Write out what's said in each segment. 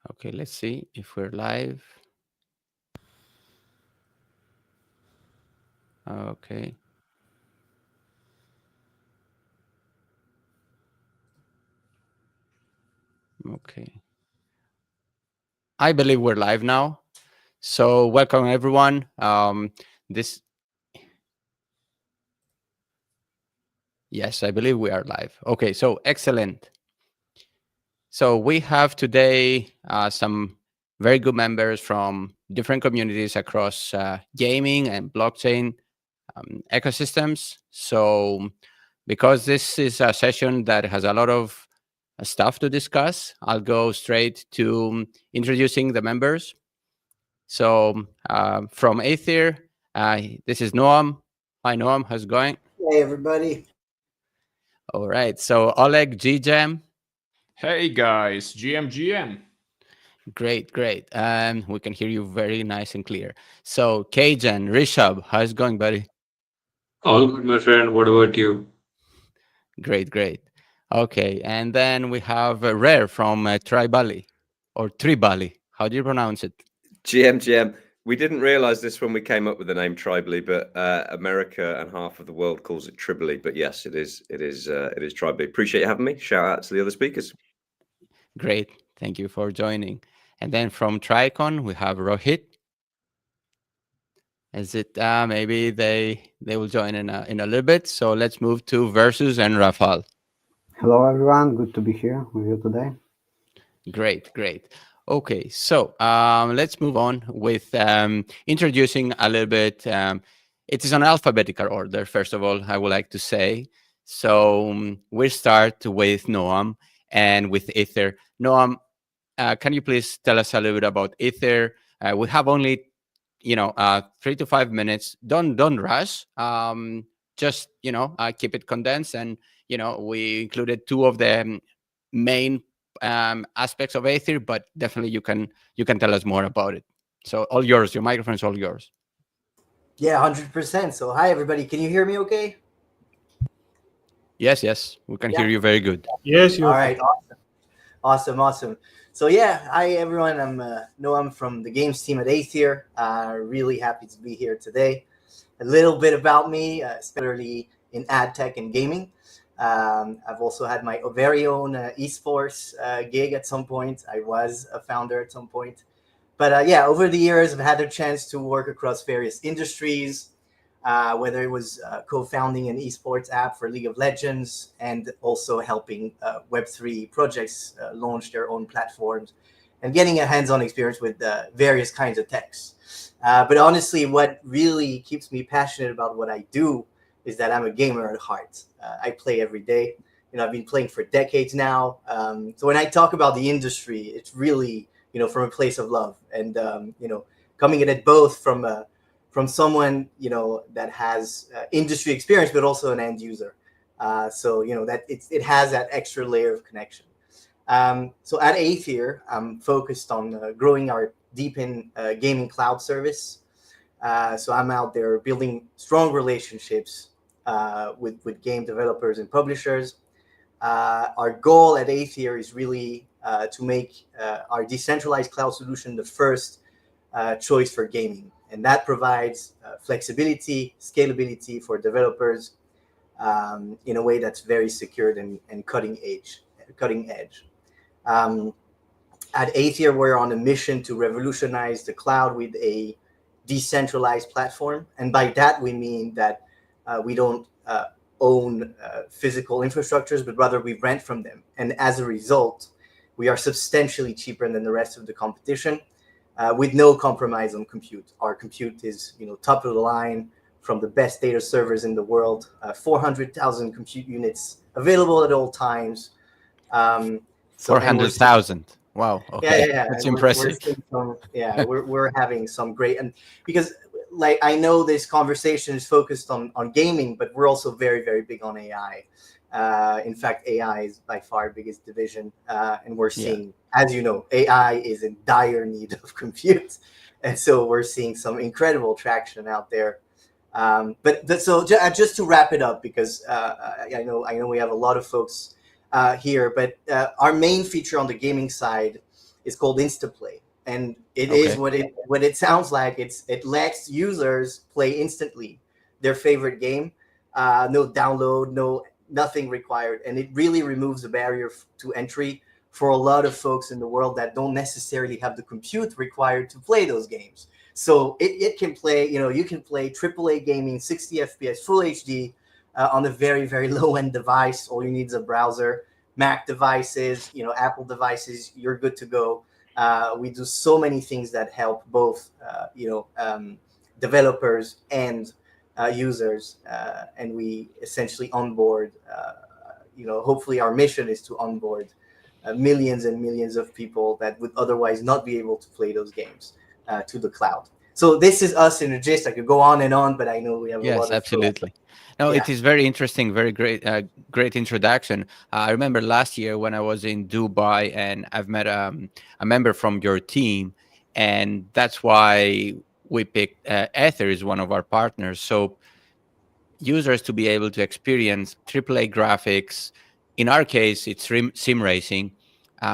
Okay, let's see if we're live. Okay. Okay. I believe we're live now. So welcome everyone. This Yes, I believe we are live. Okay, so excellent. So we have today some very good members from different communities across gaming and blockchain ecosystems. So because this is a session that has a lot of stuff to discuss, I'll go straight to introducing the members. So from Aether, this is Noam. Hi, Noam. How's it going? Hey, everybody. All right. So Oleg, GJam. Hey guys, GM. Great, great. We can hear you very nice and clear. So Kajan, Rishabh, how's it going, buddy? All good, my friend. What about you? Great, great. Okay, and then we have Rare from Tribali or Tribali. How do you pronounce it? GM. We didn't realize this when we came up with the name Tribally, but America and half of the world calls it Tribally. But yes, it is Tribally. Appreciate you having me. Shout out to the other speakers. Great, thank you for joining. And then from Tricon, we have Rohit. Is it maybe they will join in a little bit? So let's move to Versus and Rafal. Hello, everyone. Good to be here with you today. Great, great. Okay, so let's move on with introducing a little bit. It is an alphabetical order, first of all, I would like to say. So we'll start with Noam and with Aether. Noam, can you please tell us a little bit about Aether? We have only 3 to 5 minutes. Don't rush. Just keep it condensed, and we included two of the main aspects of Aether, but definitely you can tell us more about it. So all yours. Your microphone's all yours. Yeah, 100%. So hi, everybody. Can you hear me okay? Yes, we can hear you very good. Yes, you. All right, awesome. So yeah, hi, everyone. I'm Noam from the games team at Aether. Really happy to be here today. A little bit about me, especially in ad tech and gaming. I've also had my very own esports gig at some point. I was a founder at some point. But yeah, over the years, I've had a chance to work across various industries, whether it was co-founding an esports app for League of Legends and also helping Web3 projects launch their own platforms and getting a hands-on experience with various kinds of techs. But honestly, what really keeps me passionate about what I do is that I'm a gamer at heart. I play every day. I've been playing for decades now. So when I talk about the industry, it's really, from a place of love and, coming at it both from someone, that has industry experience, but also an end user. So, that it has that extra layer of connection. So at Aether, I'm focused on growing our Deepin gaming cloud service. So I'm out there building strong relationships with game developers and publishers. Our goal at Aether is really to make our decentralized cloud solution the first choice for gaming. And that provides flexibility, scalability for developers in a way that's very secured and cutting edge. At Aether, we're on a mission to revolutionize the cloud with a decentralized platform. And by that, we mean that we don't own physical infrastructures, but rather we rent from them. And as a result, we are substantially cheaper than the rest of the competition with no compromise on compute. Our compute is top of the line from the best data servers in the world, 400,000 compute units available at all times. 400,000. Wow. Okay. Yeah. That's And impressive. we're having some great, and because I know this conversation is focused on gaming, but we're also very, very big on AI. In fact, AI is by far our biggest division, and we're seeing, as you know, AI is in dire need of compute, and so we're seeing some incredible traction out there. So just to wrap it up, because I know we have a lot of folks here, but our main feature on the gaming side It's called Instaplay, and it is Okay. what it sounds like. It lets users play instantly their favorite game, no download, no nothing required, and it really removes the barrier to entry for a lot of folks in the world that don't necessarily have the compute required to play those games. So it can play, you can play AAA gaming, 60 FPS, full HD, on a very, very low end device. All you need is a browser. Mac devices, Apple devices, you're good to go. We do so many things that help both, developers and users, and we essentially onboard. Hopefully, our mission is to onboard millions and millions of people that would otherwise not be able to play those games to the cloud. So this is us in a gist. I could go on and on, but I know we have a Yes, lot of absolutely. No, yeah. it is very interesting, very great, great introduction. I remember last year when I was in Dubai, and I've met a member from your team, and that's why we picked Ether as one of our partners. So users to be able to experience AAA graphics. In our case, it's sim racing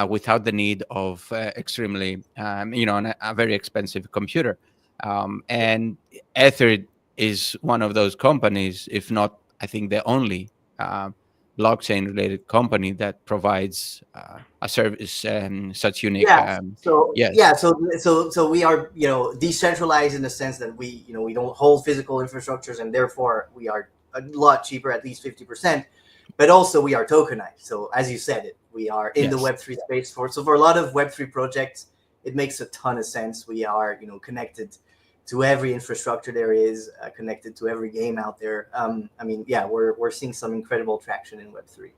without the need of extremely, a very expensive computer. And Ether is one of those companies, if not, I think the only blockchain-related company that provides a service such unique. Yeah. So Yes, yeah. So we are decentralized in the sense that we don't hold physical infrastructures, and therefore we are a lot cheaper, at least 50%. But also we are tokenized. So as you said, we are in the yes. Web3 space for a lot of Web3 projects. It makes a ton of sense. We are connected to every infrastructure there is, connected to every game out there. Yeah, we're seeing some incredible traction in Web3.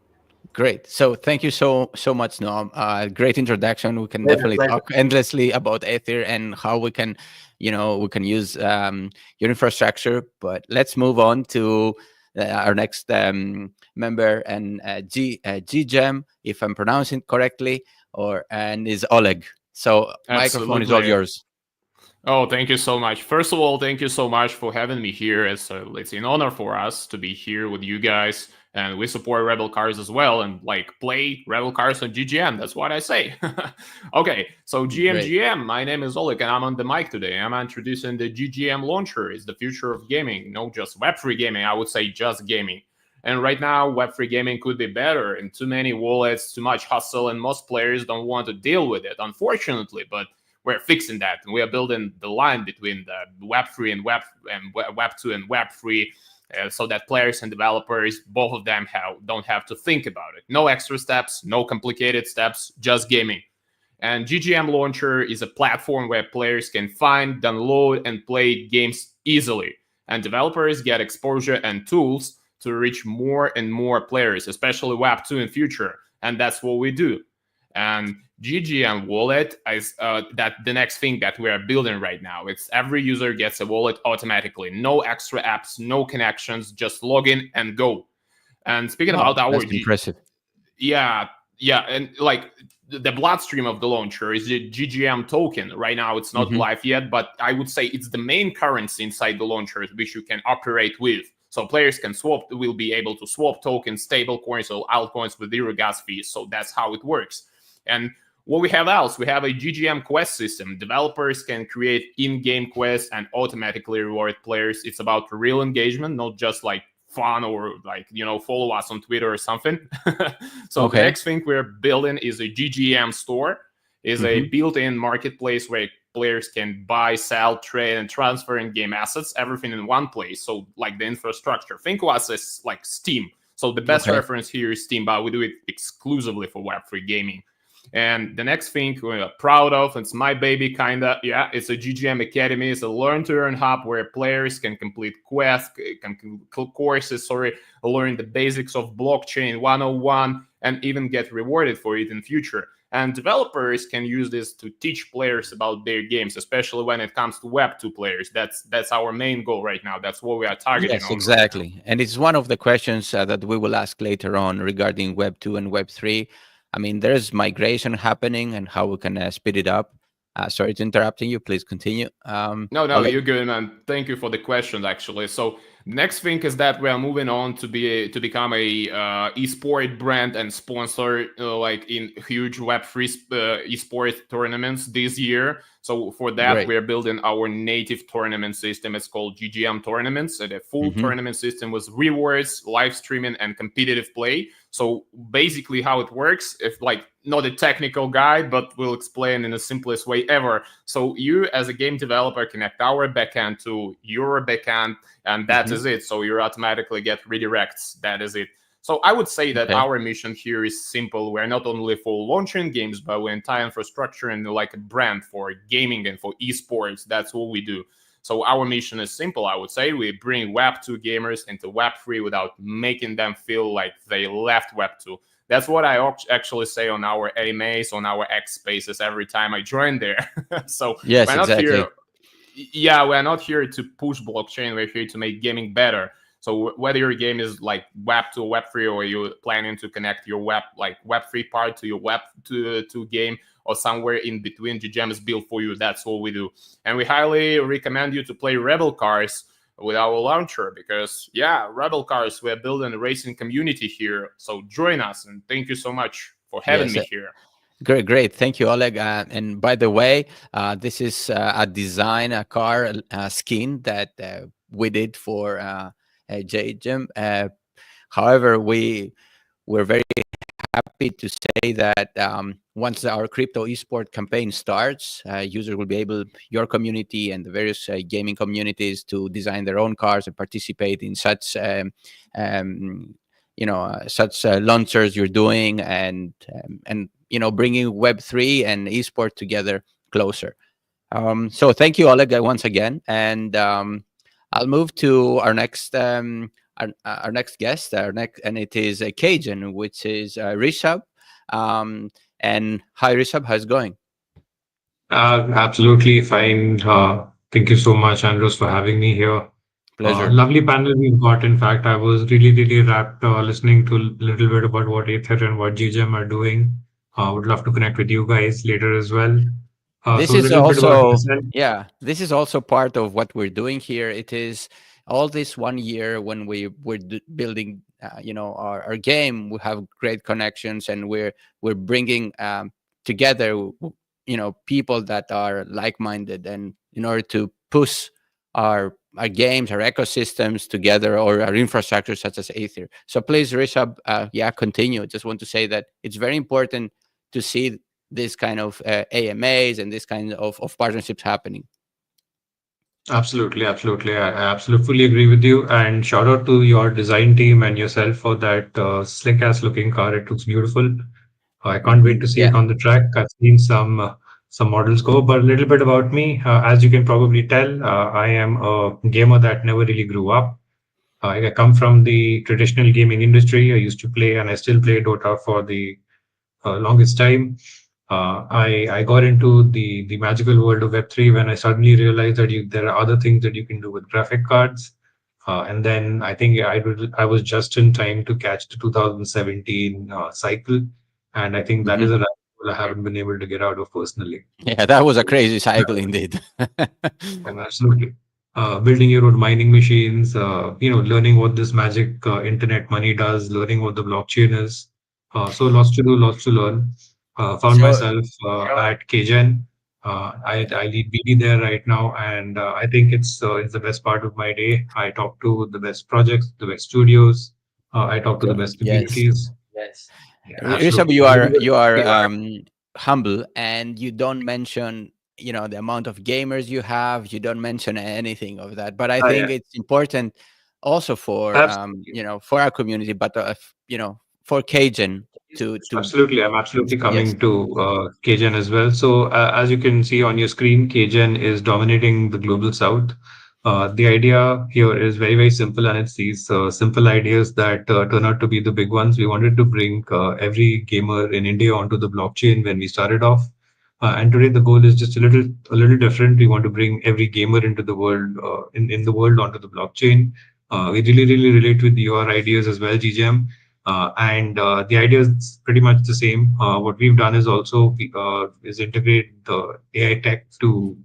Great. So thank you so much, Noam. Great introduction. We can Pleasure, definitely pleasure. talk endlessly about Ether and how we can use your infrastructure. But let's move on to our next member, and GGEM, if I'm pronouncing it correctly, and is Oleg. So microphone is all Absolutely. yours. Oh, thank you so much. First of all, thank you so much for having me here. It's an honor for us to be here with you guys, and we support Rebel Cars as well, and play Rebel Cars on GGM. That's what I say. Okay, so Great. GMGM. My name is Oleg, and I'm on the mic today. I'm introducing the GGM launcher. It's the future of gaming, not just Web3 gaming. I would say just gaming. And right now, Web3 gaming could be better, and too many wallets, too much hustle, and most players don't want to deal with it, unfortunately. But we're fixing that, and we are building the line between the Web3 and Web2 and Web3, so that players and developers, both of them, don't have to think about it. No extra steps, no complicated steps, just gaming. And GGM Launcher is a platform where players can find, download, and play games easily, and developers get exposure and tools to reach more and more players, especially Web2 in future. And that's what we do. And GGM Wallet is that the next thing that we are building right now. It's every user gets a wallet automatically. No extra apps, no connections, just log in and go. And speaking Wow, about our that's impressive. yeah, and the bloodstream of the launcher is the GGM token. Right now, it's not Mhm. live yet, but I would say it's the main currency inside the launcher which you can operate with. So players will be able to swap tokens, stable coins, or altcoins with zero gas fees. So that's how it works. And what we have else, we have a GGM quest system. Developers can create in-game quests and automatically reward players. It's about real engagement, not just fun or follow us on Twitter or something. So the Okay. next thing we're building is a GGM store, is a Mhm. built-in marketplace where players can buy, sell, trade, and transfer in-game assets, everything in one place. So the infrastructure, think of us as like Steam. So the best Okay. reference here is Steam, but we do it exclusively for Web3 gaming. And the next thing we're proud of, it's my baby, kinda. Yeah, it's a GGM Academy. It's a learn-to-earn hub where players can complete quests, courses, learn the basics of blockchain 101, and even get rewarded for it in future. And developers can use this to teach players about their games, especially when it comes to Web2 players. That's our main goal right now. That's what we are targeting Yes, on right now. exactly. And it's one of the questions that we will ask later on regarding Web 2 and Web 3. I mean, there's migration happening and how we can speed it up. Sorry to interrupting you. Please continue. No, Oleg? you're good, man. Thank you for the question, actually. So Next thing is that we are moving on to become a esport brand and sponsor like in huge Web3 esport tournaments this year. So for that, Great. we're building our native tournament system. It's called GGM Tournaments, and a full Hmm. tournament system with rewards, live streaming, and competitive play. So basically, how it works, if like not a technical guide, but we'll explain in the simplest way ever. So you, as a game developer, connect our backend to your backend, and that is it. So you automatically get redirects. That is it. So I would say that Okay. our mission here is simple. We're not only for launching games, but we're entire infrastructure and like a brand for gaming and for esports. That's what we do. So our mission is simple, I would say. We bring Web2 gamers into Web3 without making them feel like they left Web2. That's what I actually say on our AMAs, on our X spaces every time I join there. So Yes, we're not exactly. here. Yeah, we're not here to push blockchain. We're here to make gaming better. So whether your game is like Web2 or Web3, or you're planning to connect your Web3 part to your Web2 game, or somewhere in between, GGM is built for you. That's what we do. And we highly recommend you to play Rebel Cars with our launcher, because yeah, Rebel Cars, we're building a racing community here. So join us, and thank you so much for having Yes. me here. Great, great. Thank you, Oleg. And by the way, this is a car skin that we did for JGM. However, we're very happy to say that once our crypto esport campaign starts, users will be able, your community and the various gaming communities, to design their own cars and participate in such um, such launchers you're doing, and bringing Web3 and esport together closer. So thank you, Oleg, once again, and I'll move to our next guest, and it is Cajun, which is Rishabh. And hi, Rishabh, how's it going? Absolutely fine. Thank you so much, Andros, for having me here. Pleasure. Lovely panel we've got. In fact, I was really, really rapt listening to a little bit about what Aether and what GGM are doing. Would love to connect with you guys later as well. This So a is little bit about also, myself. yeah, this is also part of what we're doing here. It is all this 1 year when we're building, our game. We have great connections, and we're bringing together, people that are like-minded, and in order to push our games, our ecosystems together, or our infrastructure such as Aether. So please, Rishabh, continue. Just want to say that it's very important to see this kind of AMAs and this kind of partnerships happening. Absolutely, absolutely. I absolutely fully agree with you. And shout out to your design team and yourself for that slick ass looking car. It looks beautiful. I can't wait to see it Yeah. on the track. I've seen some models go, but a little bit about me. As you can probably tell, I am a gamer that never really grew up. I come from the traditional gaming industry. I used to play and I still play Dota for the longest time. I got into the magical world of Web3 when I suddenly realized that there are other things that you can do with graphic cards. And then I think I was just in time to catch the 2017 cycle. And I think that Hmm. is a rabbit hole I haven't been able to get out of personally. Yeah, that was a crazy cycle indeed. And absolutely. Building your own mining machines, learning what this magic internet money does, learning what the blockchain is. So lots to do, lots to learn. Found So myself at KGen. I lead BD there right now, and I think it's the best part of my day. I talk to the best projects, the best studios. I talk to the best yes, communities. Yeah, Rishabh, absolutely. you are humble, and you don't mention the amount of gamers you have. You don't mention anything of that, but I Yeah, think it's important also for absolutely. for our community, but for Cajun to Absolutely, I'm absolutely yes. coming to KGen as well. So, as you can see on your screen, KGen is dominating the global south. The idea here is very, very simple, and it's these simple ideas that turn out to be the big ones. We wanted to bring every gamer in India onto the blockchain when we started off, and today the goal is just a little different. We want to bring every gamer into the world, in the world onto the blockchain. We really, really relate with your ideas as well, GGM. And the idea is pretty much the same. What we've done is also is integrate the AI tech to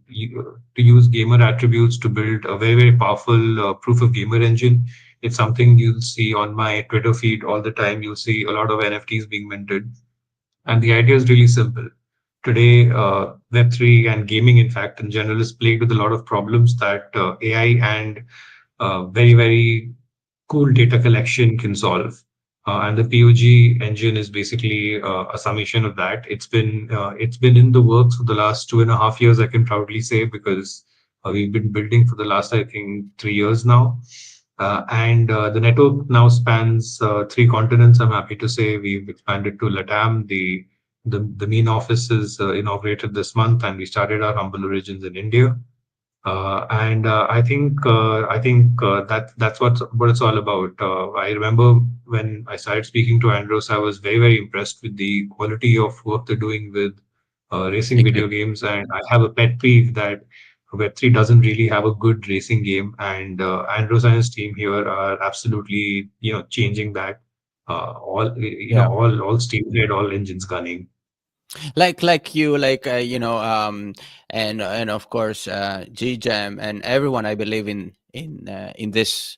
use gamer attributes to build a very, very powerful proof of gamer engine. It's something you'll see on my Twitter feed all the time. You'll see a lot of NFTs being minted. And the idea is really simple. Today, Web3 and gaming, in fact, in general, is plagued with a lot of problems that AI and very, very cool data collection can solve. And the POG engine is basically a summation of that. It's been in the works for the last 2.5 years, I can proudly say, because we've been building for the last, I think, 3 years now. And the network now spans 3 continents. I'm happy to say we've expanded to Latam. The main office is inaugurated this month, and we started our humble origins in India. And I think that's what it's all about. I remember when I started speaking to Andros, I was very, very impressed with the quality of work they're doing with racing video games. And I have a pet peeve that Web3 doesn't really have a good racing game, and Andros and his team here are absolutely changing that. All steam ahead, all engines gunning. Like you, and of course, GJam and everyone, I believe in this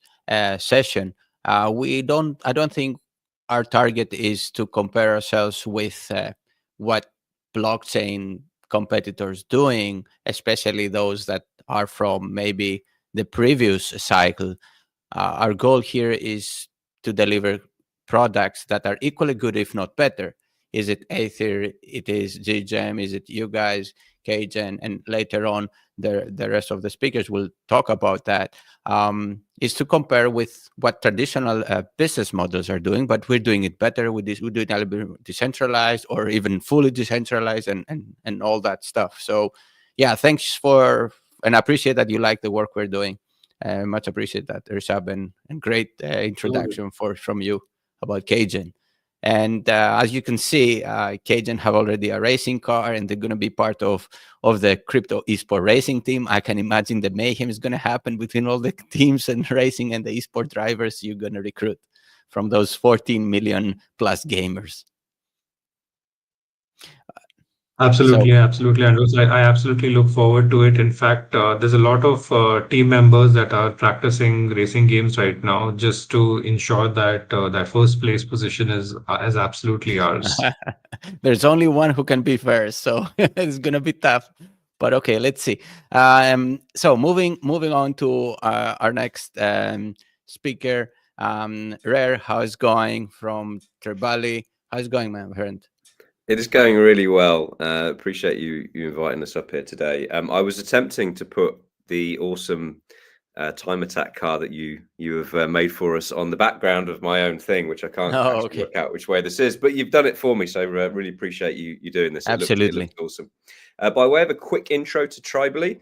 session. I don't think our target is to compare ourselves with what blockchain competitors doing, especially those that are from maybe the previous cycle. Our goal here is to deliver products that are equally good, if not better. Is it Aether? It is GGEM? Is it you guys, KGen? And later on, the rest of the speakers will talk about that. Is to compare with what traditional business models are doing, but we're doing it better with this. We do it a little bit decentralized or even fully decentralized and all that stuff. So, yeah, thanks and I appreciate that you like the work we're doing. Much appreciate that, Rishab, and great introduction from you about Cajun. And as you can see, Cajun have already a racing car, and they're going to be part of the crypto esport racing team. I can imagine the mayhem is going to happen between all the teams and racing and the esport drivers you're going to recruit from those 14 million plus gamers. Absolutely, absolutely, Andrews. I absolutely look forward to it. In fact, there's a lot of team members that are practicing racing games right now just to ensure that that first place position is absolutely ours. There's only one who can be first, so it's gonna be tough. But okay, let's see. So moving on to our next speaker, Rare. How's it going from Tribali? How's it going, my friend? It is going really well. Appreciate you inviting us up here today. I was attempting to put the awesome time attack car that you have made for us on the background of my own thing, which I can't actually work out which way this is, but you've done it for me, so really appreciate you doing this. Absolutely. It looks awesome. By way of a quick intro to Tribally,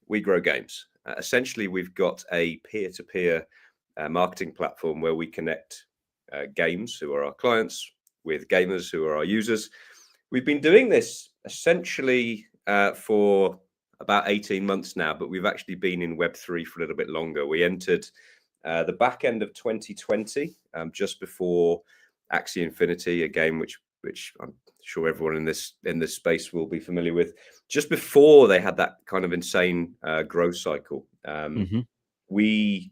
we grow games. Essentially, we've got a peer-to-peer marketing platform where we connect games, who are our clients, with gamers who are our users. We've been doing this essentially for about 18 months now, but we've actually been in Web3 for a little bit longer. We entered the back end of 2020, just before Axie Infinity, a game which I'm sure everyone in this space will be familiar with. Just before they had that kind of insane growth cycle, we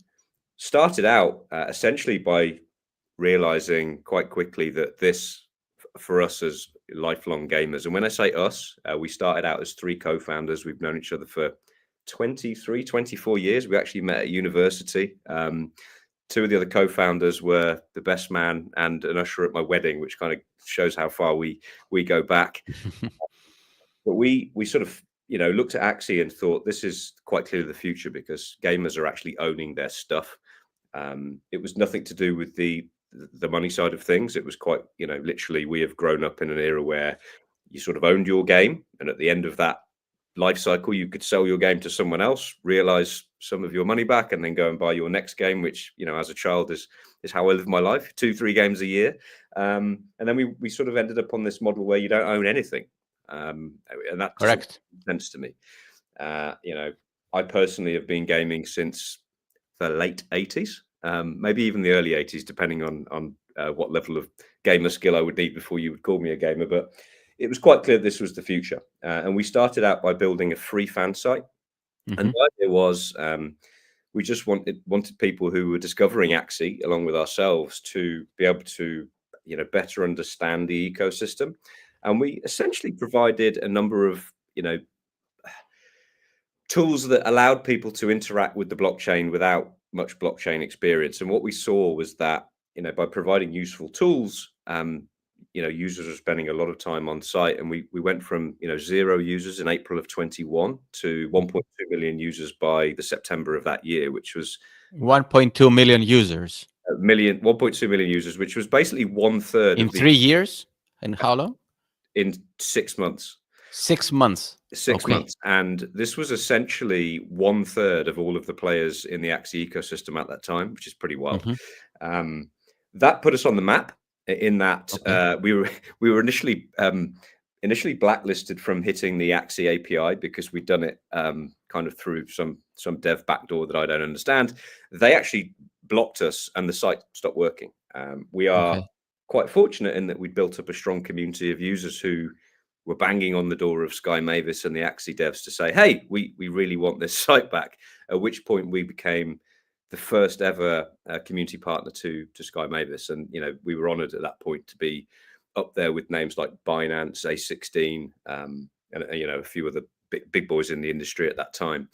started out essentially by realizing quite quickly that this, for us as lifelong gamers, and when I say us, we started out as 3 co-founders. We've known each other for 23, 24 years. We actually met at university. 2 of the other co-founders were the best man and an usher at my wedding, which kind of shows how far we go back. But we sort of looked at Axie and thought this is quite clearly the future, because gamers are actually owning their stuff. It was nothing to do with the money side of things. It was quite, literally, we have grown up in an era where you sort of owned your game, and at the end of that life cycle, you could sell your game to someone else, realize some of your money back, and then go and buy your next game, which, as a child is how I live my life, 2-3 games a year. And then we sort of ended up on this model where you don't own anything. And that Correct. makes sense to me. I personally have been gaming since the late 80s. Maybe even the early 80s, depending on what level of gamer skill I would need before you would call me a gamer, but it was quite clear this was the future. And we started out by building a free fan site. And the idea was we just wanted people who were discovering Axie along with ourselves to be able to, better understand the ecosystem. And we essentially provided a number of, tools that allowed people to interact with the blockchain without much blockchain experience. And what we saw was that, by providing useful tools, users are spending a lot of time on site, and we went from 0 users in April of 21 to 1.2 million users by the September of that year, which was 1.2 million users. 1.2 million users, which was basically 1/3 in 3 years. And how long? In 6 months. 6 months. 6 months, and this was essentially 1/3 of all of the players in the Axie ecosystem at that time, which is pretty wild. That put us on the map. In that we were initially blacklisted from hitting the Axie API because we'd done it kind of through some dev backdoor that I don't understand. They actually blocked us, and the site stopped working. We are quite fortunate in that we built up a strong community of users who were banging on the door of Sky Mavis and the Axie devs to say, hey, we really want this site back. At which point we became the first ever community partner to Sky Mavis. And, we were honored at that point to be up there with names like Binance, A16, and, a few of the big boys in the industry at that time.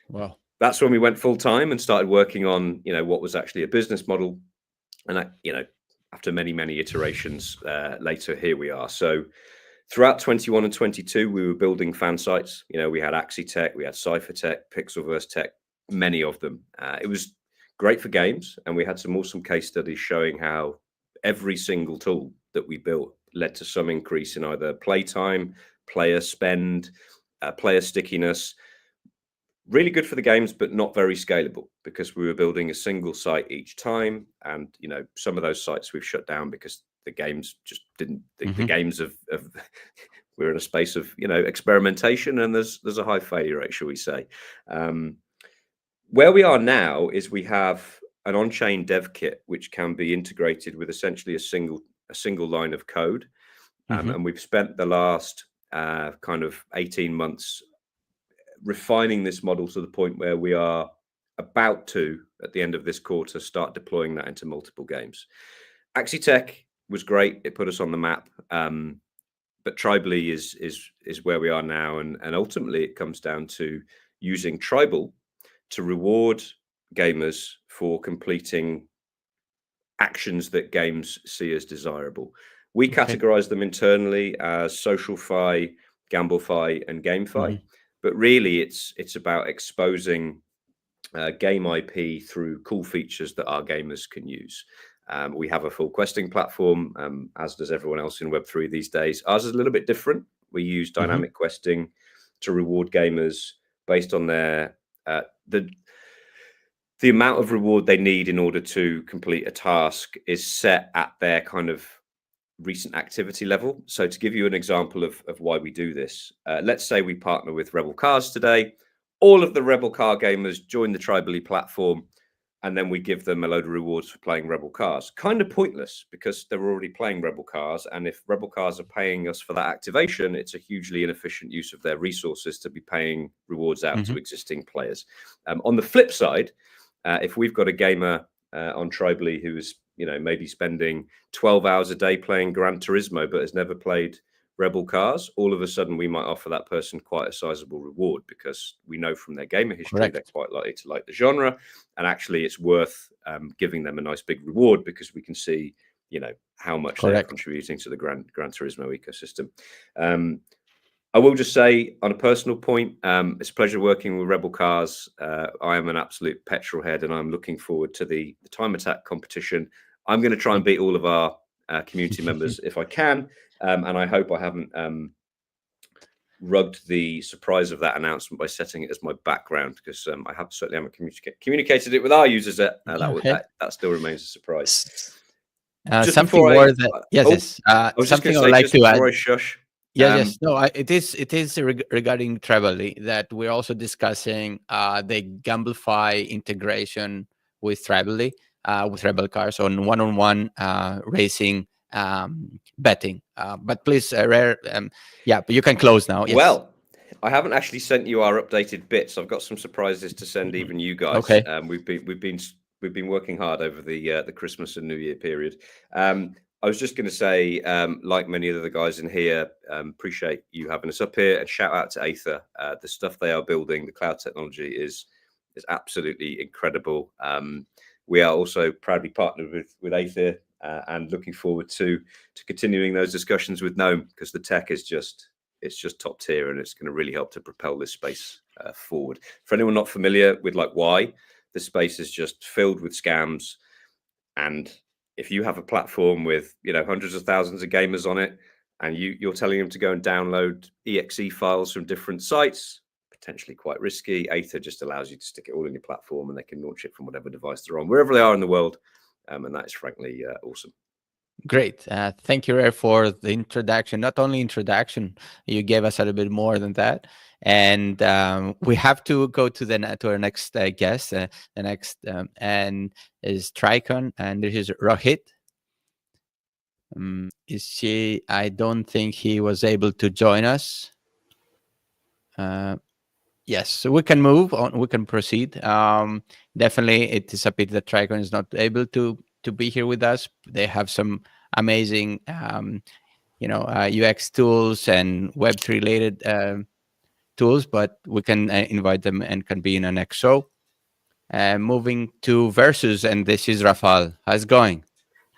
Wow. That's when we went full time and started working on, what was actually a business model. And, after many, many iterations later, here we are. So throughout 21 and 22, we were building fan sites. We had Axie Tech, we had Cypher Tech, Pixelverse Tech, many of them. It was great for games, and we had some awesome case studies showing how every single tool that we built led to some increase in either playtime, player spend, player stickiness. Really good for the games, but not very scalable because we were building a single site each time. And, some of those sites we've shut down because the games just didn't, the games of we're in a space of, experimentation, and there's a high failure rate, shall we say. Where we are now is we have an on-chain dev kit, which can be integrated with essentially a single line of code. And we've spent the last kind of 18 months refining this model to the point where we are about to, at the end of this quarter, start deploying that into multiple games. Axie Tech was great. It put us on the map. But Tribally is where we are now. And ultimately, it comes down to using Tribal to reward gamers for completing actions that games see as desirable. We categorize them internally as socialfy, gamblefy, and gamefy. But really, it's about exposing game IP through cool features that our gamers can use. We have a full questing platform, as does everyone else in Web3 these days. Ours is a little bit different. We use dynamic questing to reward gamers based on their the amount of reward they need in order to complete a task is set at their kind of recent activity level. So to give you an example of why we do this, let's say we partner with Rebel Cars today. All of the Rebel Car gamers join the Tribally platform, and then we give them a load of rewards for playing Rebel Cars. Kind of pointless because they're already playing Rebel Cars, and if Rebel Cars are paying us for that activation, it's a hugely inefficient use of their resources to be paying rewards out to existing players. On the flip side, if we've got a gamer on Tribally who is maybe spending 12 hours a day playing Gran Turismo but has never played Rebel Cars, all of a sudden we might offer that person quite a sizable reward because we know from their gamer history they're quite likely to like the genre, and actually it's worth giving them a nice big reward because we can see how much they're contributing to the Gran Turismo ecosystem. I will just say, on a personal point, it's a pleasure working with Rebel Cars. I am an absolute petrol head, and I'm looking forward to the time attack competition. I'm going to try and beat all of our community members if I can, and I hope I haven't rugged the surprise of that announcement by setting it as my background, because I certainly haven't communicated it with our users yet. That still remains a surprise. Something more that I was just going to say, just before I shush. Yes. No, it is regarding Tribally that we're also discussing the Gamblify integration with Tribally. with Rebel Cars on one-on-one racing betting. But please, Rare, yeah, but you can close now. Yes. Well, I haven't actually sent you our updated bits. I've got some surprises to send even you guys. Okay. We've been working hard over the Christmas and New Year period. I was just going to say, like many of the guys in here, appreciate you having us up here, and shout out to Aether. The stuff they are building, the cloud technology is absolutely incredible. We are also proudly partnered with Aether, and looking forward to continuing those discussions with Gnome, because the tech is just top tier, and it's going to really help to propel this space forward. For anyone not familiar with like why, the space is just filled with scams, and if you have a platform with hundreds of thousands of gamers on it, and you're telling them to go and download exe files from different sites, potentially quite risky. Aether just allows you to stick it all in your platform, and they can launch it from whatever device they're on, wherever they are in the world, and that is frankly awesome. Great. Thank you, Rare, for the introduction. Not only introduction, you gave us a little bit more than that. And we have to go to our next guest. The next and is Tricon, and this is Rohit. Is she? I don't think he was able to join us. Yes, so we can move on. We can proceed. Definitely, it is a pity that Tricon is not able to be here with us. They have some amazing, UX tools and Web3 related tools, but we can invite them and can be in our next show. Moving to Versus, and this is Rafal. How's it going?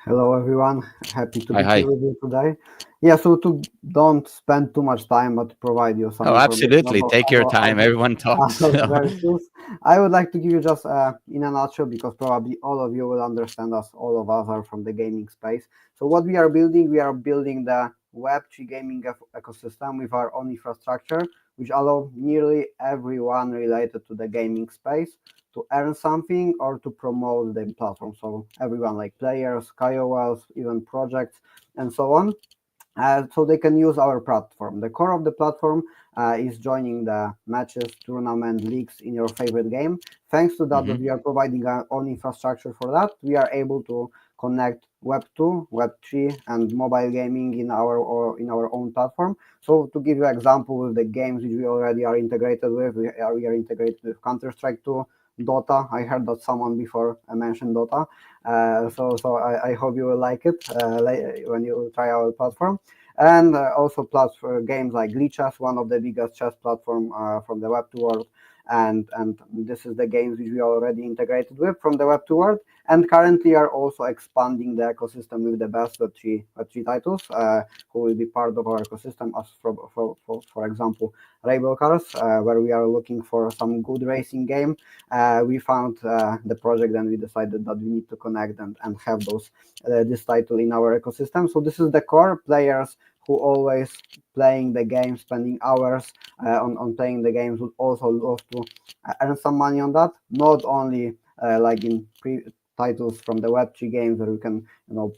Hello, everyone. Happy to be Hi. here with you today. Yeah, so don't spend too much time, but to provide you some information Absolutely. Take your time. Everyone talks. Versus. I would like to give you just in a nutshell, because probably all of you will understand us. All of us are from the gaming space. So what we are building the Web3 gaming ecosystem with our own infrastructure, which allow nearly everyone related to the gaming space to earn something or to promote the platform. So everyone, like players, KOLs, even projects, and so on. So they can use our platform. The core of the platform is joining the matches, tournament, leagues in your favorite game. Thanks to that, we are providing our own infrastructure for that. We are able to connect Web2, Web3, and mobile gaming in our own platform. So to give you an example, with the games which we already are integrated with, we are integrated with Counter-Strike 2, Dota. I heard that someone before mentioned Dota. So I hope you will like it when you try our platform. And also platform games like Glitchess, one of the biggest chess platform from the Web2 world. And this is the games which we already integrated with from the Web2 world. And currently are also expanding the ecosystem with the best Web3 titles who will be part of our ecosystem, as for example, Rebel Cars, where we are looking for some good racing game. We found the project, and we decided that we need to connect and have this title in our ecosystem. So this is the core players who always playing the game, spending hours on playing the games, would also love to earn some money on that. Not only like in titles from the Web3 games where you can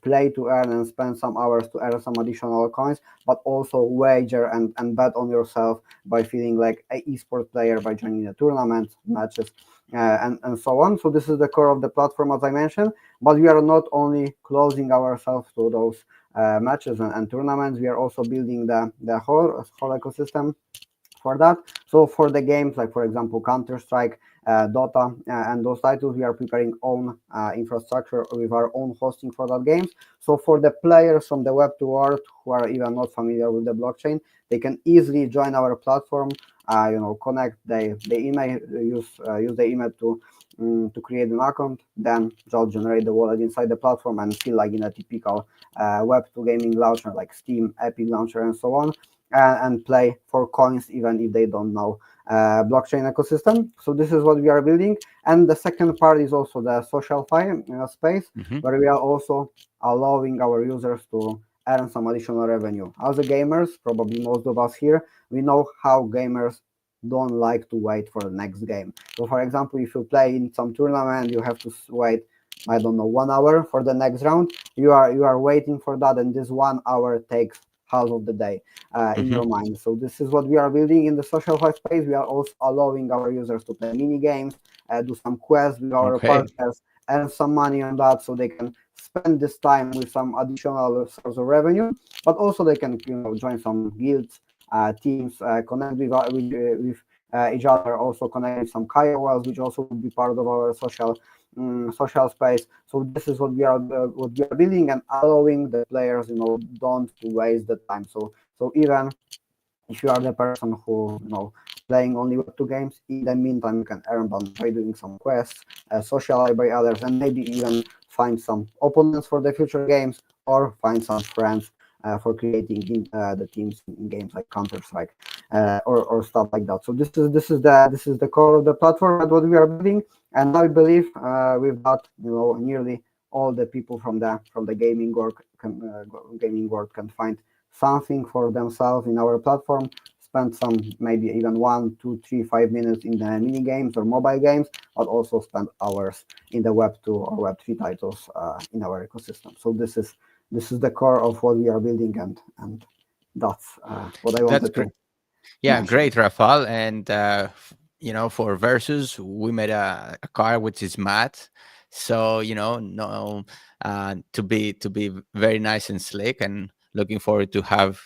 play to earn and spend some hours to earn some additional coins, but also wager and bet on yourself by feeling like an esport player by joining the tournaments, matches, and so on. So this is the core of the platform, as I mentioned, but we are not only closing ourselves to those matches and tournaments. We are also building the whole ecosystem for that. So for the games like, for example, Counter-Strike, Dota, and those titles, we are preparing own infrastructure with our own hosting for that games. So for the players from the Web2 world who are even not familiar with the blockchain, they can easily join our platform, connect the email, use the email to create an account, then just generate the wallet inside the platform and feel like in a typical Web2 gaming launcher like Steam, Epic Launcher, and so on, and play for coins even if they don't know blockchain ecosystem. So this is what we are building. And the second part is also the social space, where we are also allowing our users to earn some additional revenue. As a gamers, probably most of us here, we know how gamers don't like to wait for the next game. So for example, if you play in some tournament, you have to wait, I don't know, 1 hour for the next round. You are waiting for that, and this 1 hour takes half of the day in your mind. So this is what we are building in the social space. We are also allowing our users to play mini games, do some quests with our partners, earn some money on that, so they can spend this time with some additional source of revenue. But also they can, join some guilds, teams, connect with each other, also connect with some KOLs, which also would be part of our social space. So this is what we are building, and allowing the players, don't waste the time. So even if you are the person who, playing only Web2 games, in the meantime you can earn them by doing some quests, socialize by others, and maybe even find some opponents for the future games, or find some friends for creating the teams in games like Counter-Strike, or stuff like that. So this is the core of the platform and what we are building. And I believe with that, nearly all the people from the gaming world can find something for themselves in our platform, spend some, maybe even 1, 2, 3, 5 minutes in the mini games or mobile games, but also spend hours in the Web2 or Web3 titles in our ecosystem. So this is the core of what we are building, and that's what I That's wanted great. to Yeah, mention. great, Rafal. And for versus, we made a car which is matte, so no, to be very nice and slick. And looking forward to have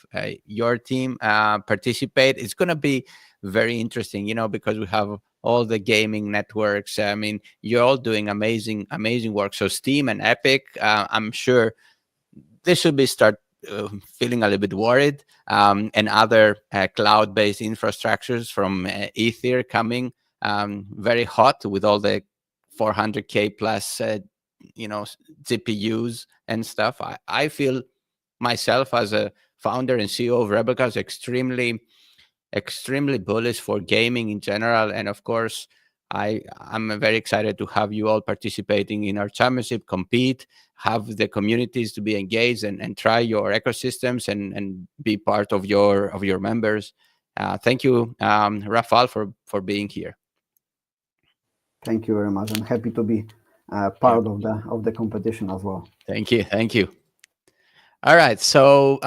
your team participate. It's gonna be very interesting, because we have all the gaming networks. I mean, you're all doing amazing work. So Steam and Epic, I'm sure they should be start feeling a little bit worried, and other cloud-based infrastructures from Ether coming very hot with all the 400k plus GPUs and stuff. I feel myself as a founder and CEO of Rebelcast extremely bullish for gaming in general. And of course, I'm very excited to have you all participating in our championship, compete, have the communities to be engaged, and try your ecosystems, and be part of your members. Thank you, Rafal, for being here. Thank you very much. I'm happy to be Yeah, part of the competition as well. thank you. All right. So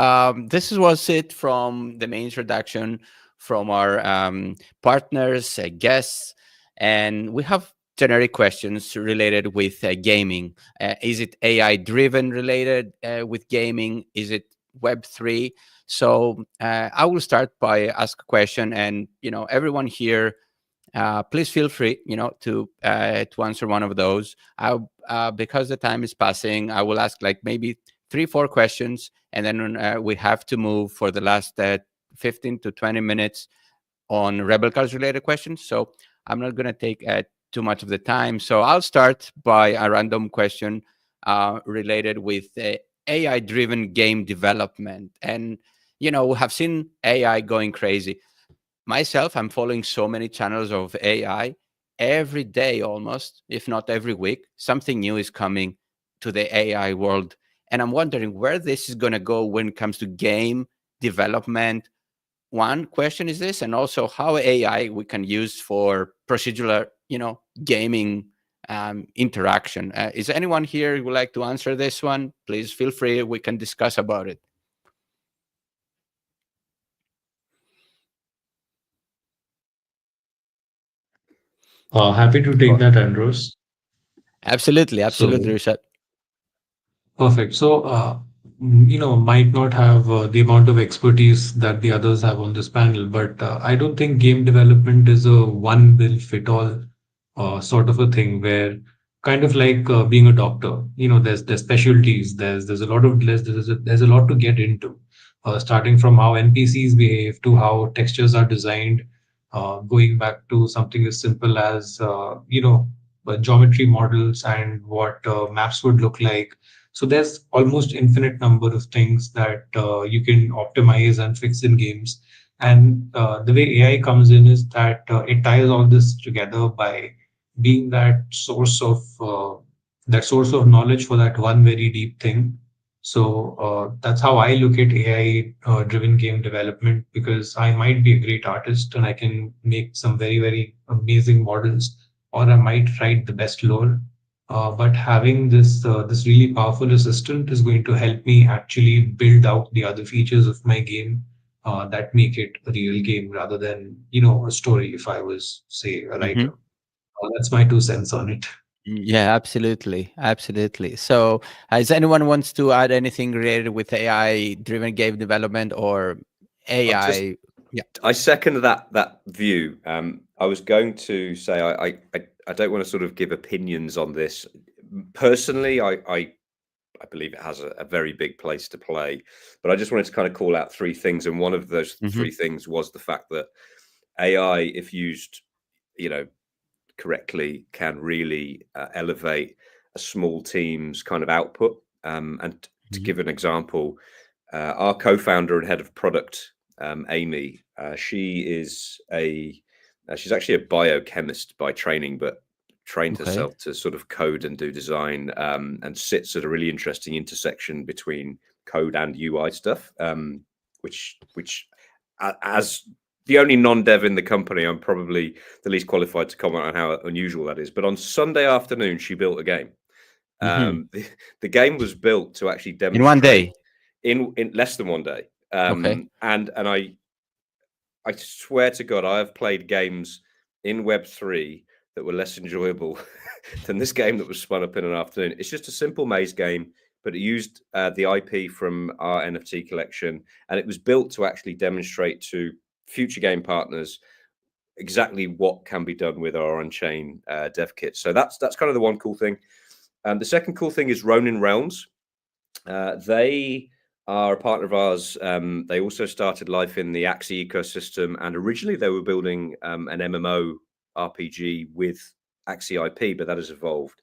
this was it from the main introduction from our partners, guests, and we have generic questions related with gaming. Is it AI driven related with gaming? Is it Web3? So I will start by ask a question, and everyone here, please feel free, to answer one of those. Because the time is passing, I will ask like maybe 3, 4 questions, and then we have to move for the last 15 to 20 minutes on Rebel Cars related questions. So I'm not going to take too much of the time. So I'll start by a random question related with AI driven game development. And, we have seen AI going crazy. Myself, I'm following so many channels of AI. Every day almost, if not every week, something new is coming to the AI world. And I'm wondering where this is going to go when it comes to game development. One question is this, and also how AI we can use for procedural, gaming interaction. Is anyone here who would like to answer this one? Please feel free. We can discuss about it. Happy to take that, Andros. Absolutely, So, absolutely, Rishad. perfect. So, might not have the amount of expertise that the others have on this panel, but I don't think game development is a one bill fit all sort of a thing where kind of like being a doctor, there's specialties, there's a lot to get into, starting from how NPCs behave to how textures are designed, going back to something as simple as geometry models and what maps would look like. So there's almost infinite number of things that you can optimize and fix in games. And the way AI comes in is that it ties all this together by being that source of knowledge for that one very deep thing. So that's how I look at AI driven game development, because I might be a great artist and I can make some very, very amazing models, or I might write the best lore. But having this really powerful assistant is going to help me actually build out the other features of my game that make it a real game rather than a story. If I was, say, a writer, Mhm. that's my 2 cents on it. Yeah, absolutely. So, does anyone wants to add anything related with AI-driven game development or I've just AI? Yeah. I second that view. I was going to say I don't want to sort of give opinions on this. Personally, I believe it has a very big place to play, but I just wanted to kind of call out three things, and one of those Hmm. three things was the fact that AI, if used, correctly, can really elevate a small team's kind of output. And to Hmm. give an example, our co-founder and head of product, Amy, she's actually a biochemist by training, but trained Okay. herself to sort of code and do design, and sits at a really interesting intersection between code and UI stuff, which as the only non-dev in the company, I'm probably the least qualified to comment on how unusual that is. But on Sunday afternoon, she built a game. Hmm. The game was built to actually In one demonstrate day. in less than one day. Okay. And I swear to God, I have played games in Web3 that were less enjoyable than this game that was spun up in an afternoon. It's just a simple maze game, but it used the IP from our NFT collection, and it was built to actually demonstrate to future game partners exactly what can be done with our on-chain dev kit. So that's kind of the one cool thing. The second cool thing is Ronin Realms. They are a partner of ours. They also started life in the Axie ecosystem, and originally they were building an MMO RPG with Axie IP, but that has evolved.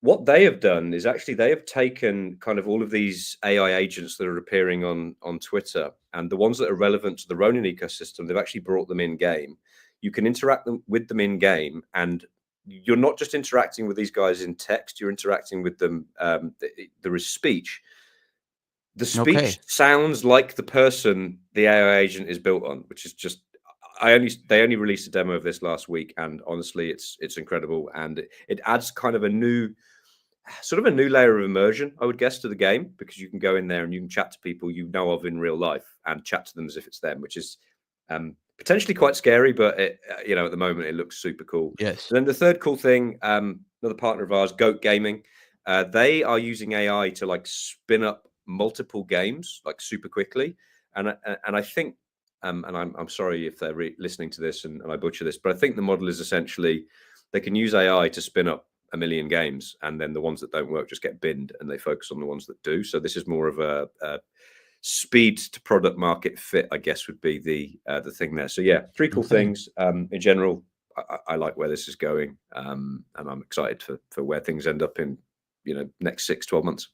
What they have done is actually they have taken kind of all of these AI agents that are appearing on Twitter, and the ones that are relevant to the Ronin ecosystem, they've actually brought them in game. You can interact with them in game, and you're not just interacting with these guys in text, you're interacting with them. There is speech. The speech Okay. sounds like the person the AI agent is built on, which is just they only released a demo of this last week, and honestly, it's incredible, and it adds kind of a new layer of immersion, I would guess, to the game, because you can go in there and you can chat to people you know of in real life and chat to them as if it's them, which is potentially quite scary, but at the moment it looks super cool. Yes. And then the third cool thing, another partner of ours, Goat Gaming, they are using AI to like spin up multiple games like super quickly, and I think, and I'm sorry if they're listening to this and I butcher this, but I think the model is essentially they can use AI to spin up a million games, and then the ones that don't work just get binned, and they focus on the ones that do. So this is more of a speed to product market fit, I guess, would be the thing there. So yeah, three cool Okay. things. In general, I like where this is going, and I'm excited for where things end up in next 6-12 months.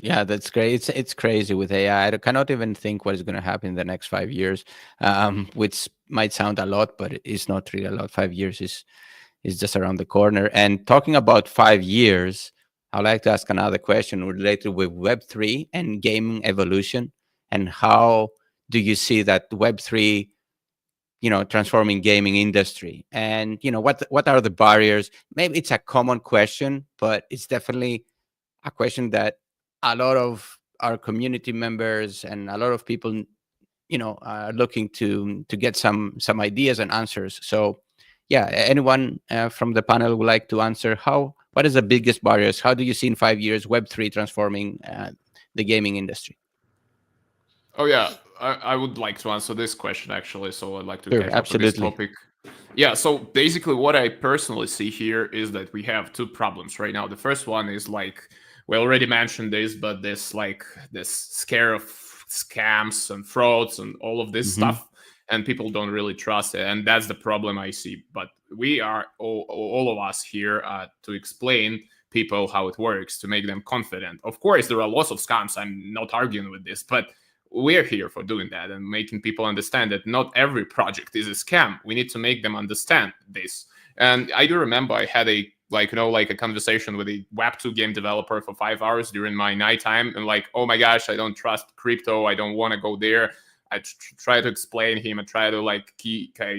Yeah, that's great. It's crazy with AI. I cannot even think what is going to happen in the next 5 years, which might sound a lot, but it's not really a lot. 5 years is just around the corner. And talking about 5 years, I'd like to ask another question related with Web3 and gaming evolution, and how do you see that Web3, transforming gaming industry? And what are the barriers? Maybe it's a common question, but it's definitely a question that a lot of our community members and a lot of people, are looking to get some ideas and answers. So, yeah, anyone from the panel would like to answer what is the biggest barriers? How do you see in 5 years Web3 transforming the gaming industry? Oh yeah, I would like to answer this question actually. So I'd like to Sure, catch up with this absolutely. topic. Yeah, so basically what I personally see here is that we have two problems right now. The first one is like we already mentioned this, but this scare of scams and frauds and all of this Hmm. stuff, and people don't really trust it, and that's the problem I see. But we are all of us here to explain people how it works, to make them confident. Of course, there are lots of scams. I'm not arguing with this, but we're here for doing that and making people understand that not every project is a scam. We need to make them understand this. And I do remember I had a conversation with a Web2 game developer for 5 hours during my nighttime, and like, oh my gosh, I don't trust crypto. I don't want to go there. I try to explain him and try to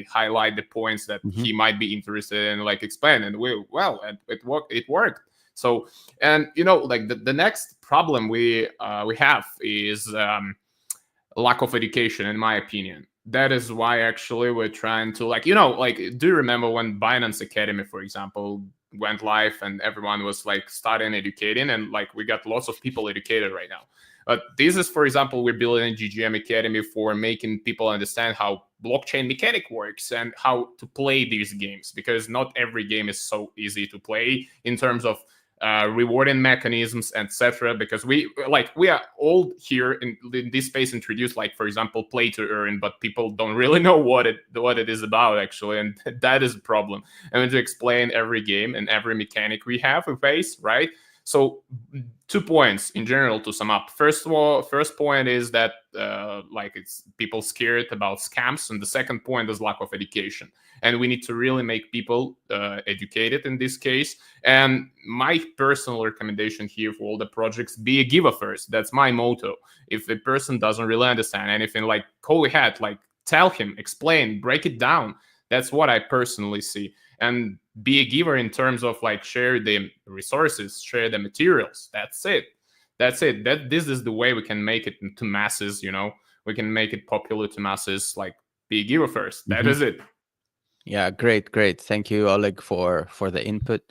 highlight the points that Hmm. he might be interested in, explain. And it worked. So, and the next problem we have is lack of education, in my opinion. that is why actually we're trying to, like, do you remember when Binance Academy, for example, went live and everyone was like starting educating, and like we got lots of people educated right now. But this is, for example, we're building a GGM Academy for making people understand how blockchain mechanic works and how to play these games, because not every game is so easy to play in terms of rewarding mechanisms, etc. Because we are all here in this space introduced, like, for example, play to earn, but people don't really know what it is about actually, and that is a problem. And we to explain every game and every mechanic we face, right? So 2 points in general to sum up. First point is that it's people scared about scams, and the second point is lack of education. And we need to really make people educated in this case. And my personal recommendation here for all the projects: be a giver first. That's my motto. If a person doesn't really understand anything, like, call ahead, like, tell him, explain, break it down. That's what I personally see. And be a giver in terms of like share the resources, share the materials. That's it. This is the way we can make it to masses. We can make it popular to masses. Like, be a giver first. That is it. Yeah, great. Thank you, Oleg, for the input.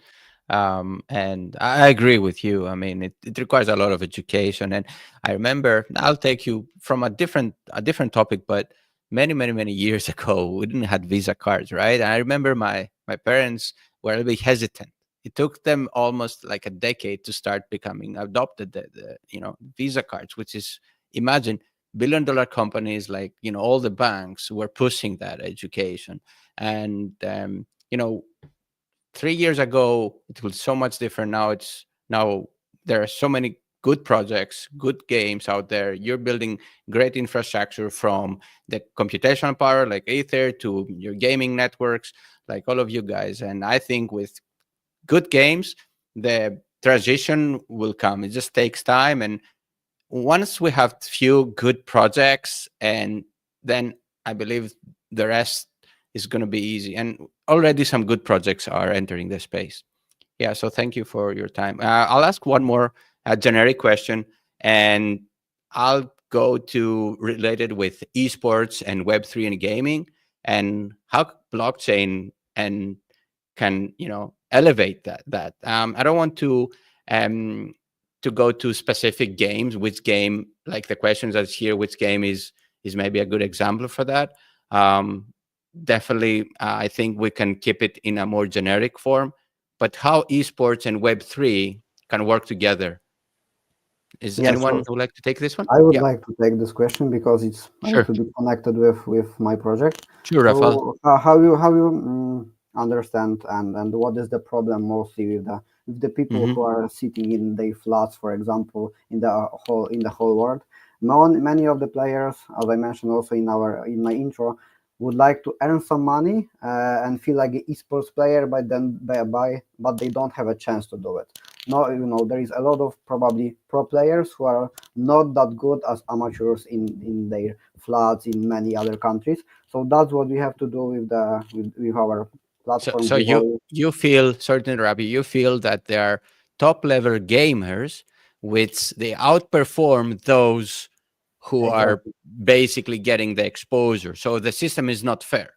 And I agree with you. I mean, it requires a lot of education. And I remember, I'll take you from a different topic, but many years ago, we didn't have Visa cards, right? And I remember my parents were a little bit hesitant. It took them almost like a decade to start becoming adopted the Visa cards, which is, imagine, billion-dollar companies like all the banks were pushing that education. And 3 years ago it was so much different. Now there are so many good projects, good games out there. You're building great infrastructure, from the computational power like Ether to your gaming networks, like all of you guys. And I think with good games, the transition will come. It just takes time. And once we have few good projects, and then I believe the rest is going to be easy. And already some good projects are entering the space. Yeah, so thank you for your time. I'll ask one more generic question, and I'll go to related with esports and Web3 and gaming, and how blockchain and can elevate that. I don't want to go to specific games. Which game, like the questions that's here, which game is maybe a good example for that. Definitely, I think we can keep it in a more generic form. But how esports and Web3 can work together? Is anyone who would like to take this one? I would like to take this question because it's a Sure. little bit connected with my project. Sure, Rafael. So how you understand and what is the problem mostly with the people who are sitting in their flats, for example, in the whole world? Many of the players, as I mentioned also in my intro, would like to earn some money and feel like an esports player, but they don't have a chance to do it. No, there is a lot of probably pro players who are not that good as amateurs in their flats in many other countries. So that's what we have to do with our platform. So you feel, sorry to interrupt you, you feel that there are top level gamers which they outperform those who are basically getting the exposure. So the system is not fair.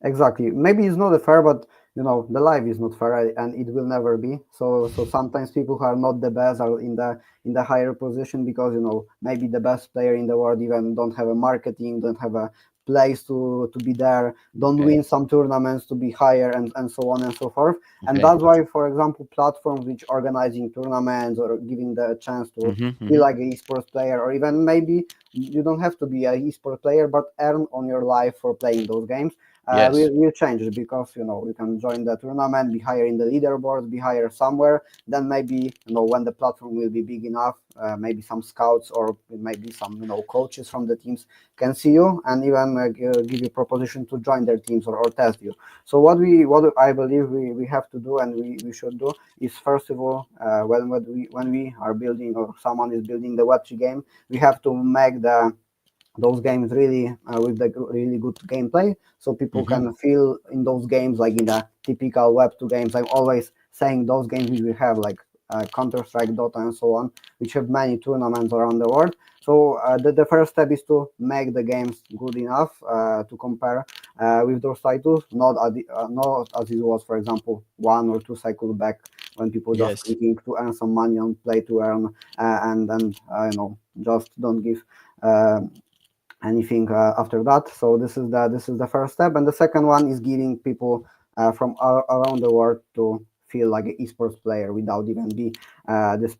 Exactly. Maybe it's not fair, but the life is not fair, and it will never be. So sometimes people who are not the best are in the higher position because maybe the best player in the world even don't have a marketing, don't have a place to be there, don't win some tournaments to be higher, and so on and so forth. And that's why, for example, platforms which organizing tournaments or giving the chance to be like an esports player, or even maybe you don't have to be an esports player but earn on your life for playing those games. We'll change it because you can join the tournament, be higher in the leaderboard, be higher somewhere. Then maybe when the platform will be big enough, maybe some scouts or maybe some coaches from the teams can see you and even give you proposition to join their teams or test you. So what I believe we have to do and we should do is, first of all, when we are building or someone is building the Web3 game, we have to make those games really with the really good gameplay, so people can feel in those games like in the typical Web2 games. I'm always saying those games which we have like Counter-Strike, Dota, and so on, which have many tournaments around the world. So the first step is to make the games good enough to compare with those titles, not as it was, for example, 1 or 2 cycles back when people just Yes. clicking to earn some money on play to earn and just don't give anything after that. So this is the first step, and the second one is giving people from around the world to feel like an esports player without even be this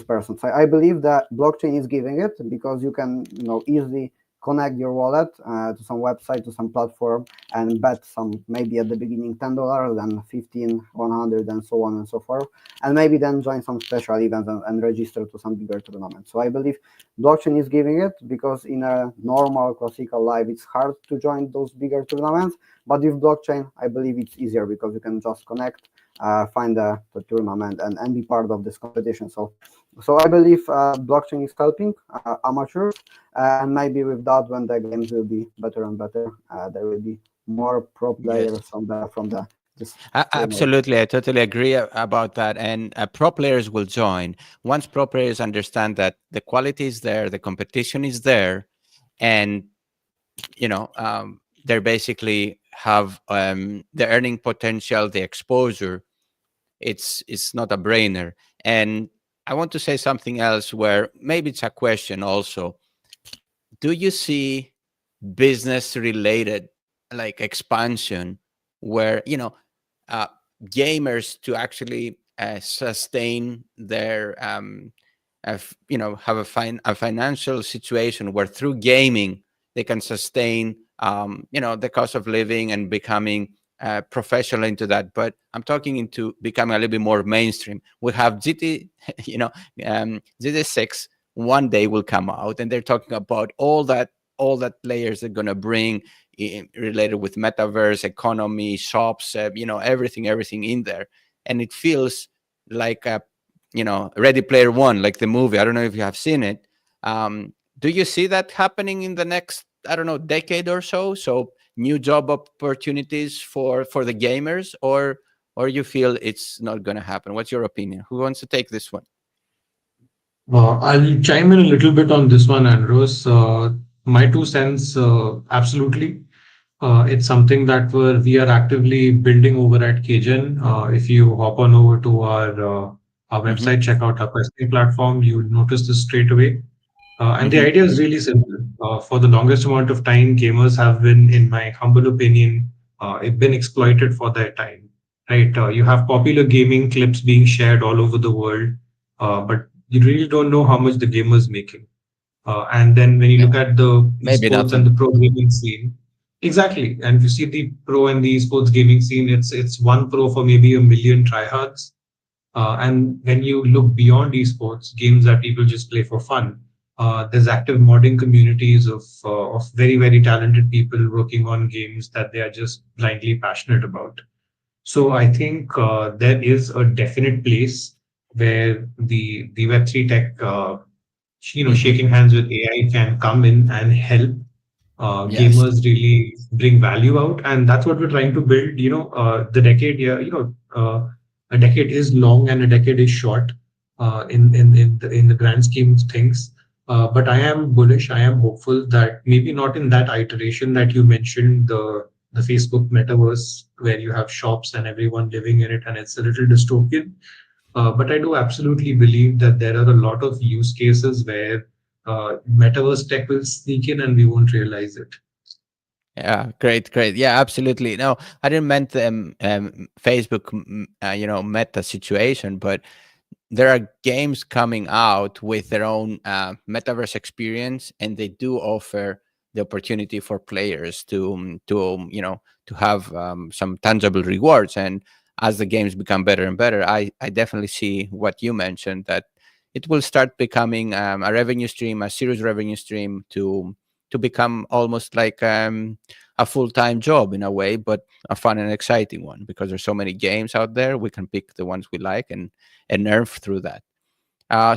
person. So I believe that blockchain is giving it because you can easily connect your wallet to some website, to some platform, and bet some, maybe at the beginning $10, then 15, 100, and so on and so forth, and maybe then join some special events and register to some bigger tournaments. So I believe blockchain is giving it because in a normal classical life it's hard to join those bigger tournaments, but with blockchain I believe it's easier because you can just connect, find the tournament, and be part of this competition. So I believe blockchain is helping amateurs, and maybe with that, when the games will be better and better, there will be more pro Yes. players from the this framework. Absolutely, I totally agree about that. And pro players will join once pro players understand that the quality is there, the competition is there, and they basically have the earning potential, the exposure. It's not a brainer. And I want to say something else where maybe it's a question also. Do you see business related like expansion where uh, gamers to actually sustain their have a financial situation where through gaming they can sustain the cost of living and becoming professional into that. But I'm talking into becoming a little bit more mainstream. We have GT 6 one day will come out, and they're talking about all that players are going to bring related with metaverse economy, shops, everything in there. And it feels like a Ready Player One, like the movie. I don't know if you have seen it. Do you see that happening in the next, I don't know, decade or so? So new job opportunities for the gamers, or you feel it's not going to happen? What's your opinion? Who wants to take this one? I'll chime in a little bit on this one, Andros. My 2 cents, absolutely. It's something that we are actively building over at Kgen. If you hop on over to our Hmm. website, check out our questioning platform, you'll notice this straight away. And the Hmm. idea is really simple. For the longest amount of time, gamers have been, in my humble opinion, been exploited for their time. Right? You have popular gaming clips being shared all over the world, but you really don't know how much the gamer is making. And then when you look Yeah, at the maybe esports and nothing. the pro gaming scene, exactly. And if you see the pro and the esports gaming scene, it's one pro for maybe a million tryhards. And when you look beyond esports, games that people just play for fun, there's active modding communities of very, very talented people working on games that they are just blindly passionate about. So I think there is a definite place where the Web3 tech, Hmm. shaking hands with AI can come in and help Yes. gamers really bring value out, and that's what we're trying to build. The decade, yeah, a decade is long and a decade is short in the grand scheme of things. But I am bullish. I am hopeful that maybe not in that iteration that you mentioned, the Facebook metaverse where you have shops and everyone living in it, and it's a little dystopian. But I do absolutely believe that there are a lot of use cases where metaverse tech will sneak in and we won't realize it. Yeah, great, great. Yeah, absolutely. No, I didn't meant Facebook, meta situation, but there are games coming out with their own metaverse experience, and they do offer the opportunity for players to have some tangible rewards. And as the games become better and better, I definitely see what you mentioned, that it will start becoming a revenue stream, a serious revenue stream, to become almost like a full-time job in a way, but a fun and exciting one, because there's so many games out there. We can pick the ones we like and nerf through that.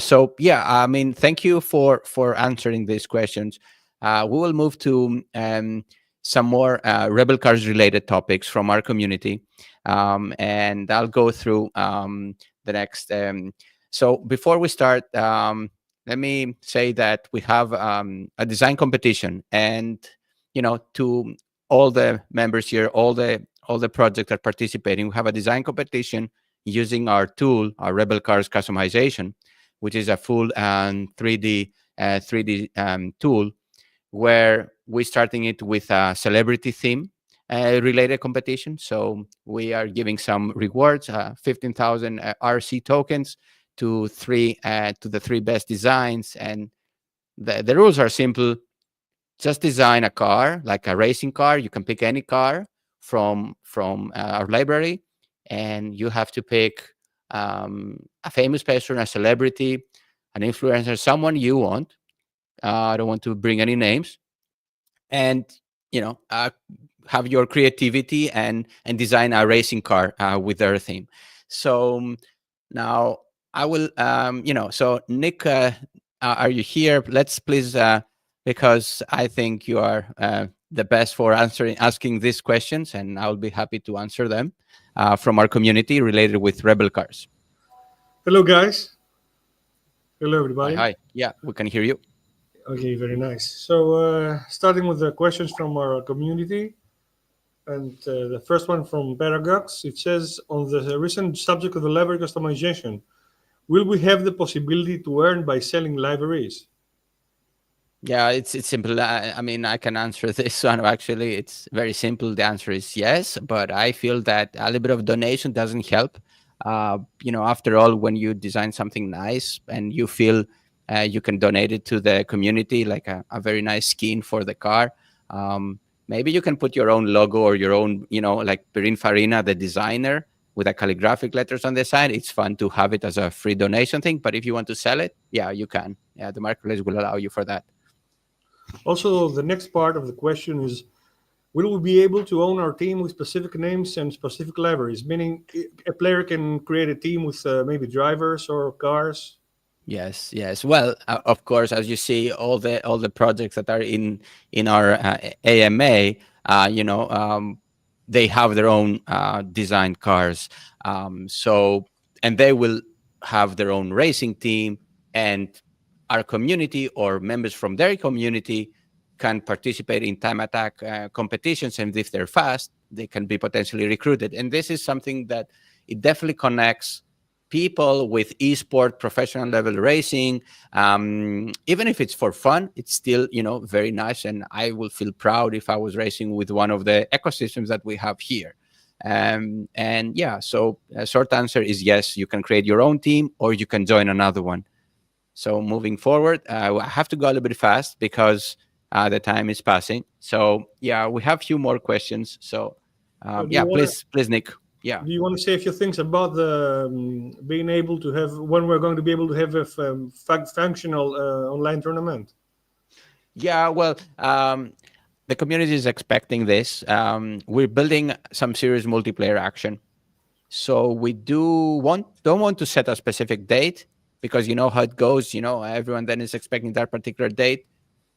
So yeah, I mean, thank you for answering these questions. We will move to some more Rebel Cars related topics from our community, and I'll go through the next. So before we start, let me say that we have a design competition, and to all the members here, all the projects are participating. We have a design competition using our tool, our Rebel Cars customization, which is a full 3D tool, where we're starting it with a celebrity theme related competition. So we are giving some rewards, 15,000 RC tokens to the three best designs. And the rules are simple. Just design a car, like a racing car. You can pick any car from our library, and you have to pick a famous person, a celebrity, an influencer, someone you want. I don't want to bring any names, and have your creativity and design a racing car with their theme. So now I will, so Nick, are you here? Let's please, because I think you are the best for asking these questions, and I'll be happy to answer them from our community related with Rebel Cars. Hello, guys. Hello, Hi, everybody. hi. Yeah, we can hear you. Okay, very nice. So, starting with the questions from our community, and the first one from Paragox, it says, on the recent subject of the library customization, will we have the possibility to earn by selling libraries? Yeah, it's simple. I mean, I can answer this one. Actually, it's very simple. The answer is yes, but I feel that a little bit of donation doesn't help. After all, when you design something nice and you feel you can donate it to the community, like a very nice skin for the car, maybe you can put your own logo or your own, like Pininfarina, the designer, with a calligraphic letters on the side. It's fun to have it as a free donation thing. But if you want to sell it, yeah, you can. Yeah, the marketplace will allow you for that. Also, the next part of the question is, will we be able to own our team with specific names and specific libraries? Meaning, a player can create a team with maybe drivers or cars. Yes, yes. Well, of course, as you see, all the projects that are in our AMA, they have their own designed cars. And they will have their own racing team, and our community or members from their community can participate in time attack competitions, and if they're fast, they can be potentially recruited. And this is something that it definitely connects people with esport professional level racing. Even if it's for fun, it's still very nice, and I will feel proud if I was racing with one of the ecosystems that we have here. And yeah, so a short answer is yes, you can create your own team or you can join another one. So moving forward, I have to go a little bit fast because the time is passing. So yeah, we have a few more questions. So please, Nick. Yeah. Do you want to say a few things about the being able to have, when we're going to be able to have a functional online tournament? Yeah, well, the community is expecting this. We're building some serious multiplayer action. So we don't want to set a specific date, because you know how it goes. Everyone then is expecting that particular date.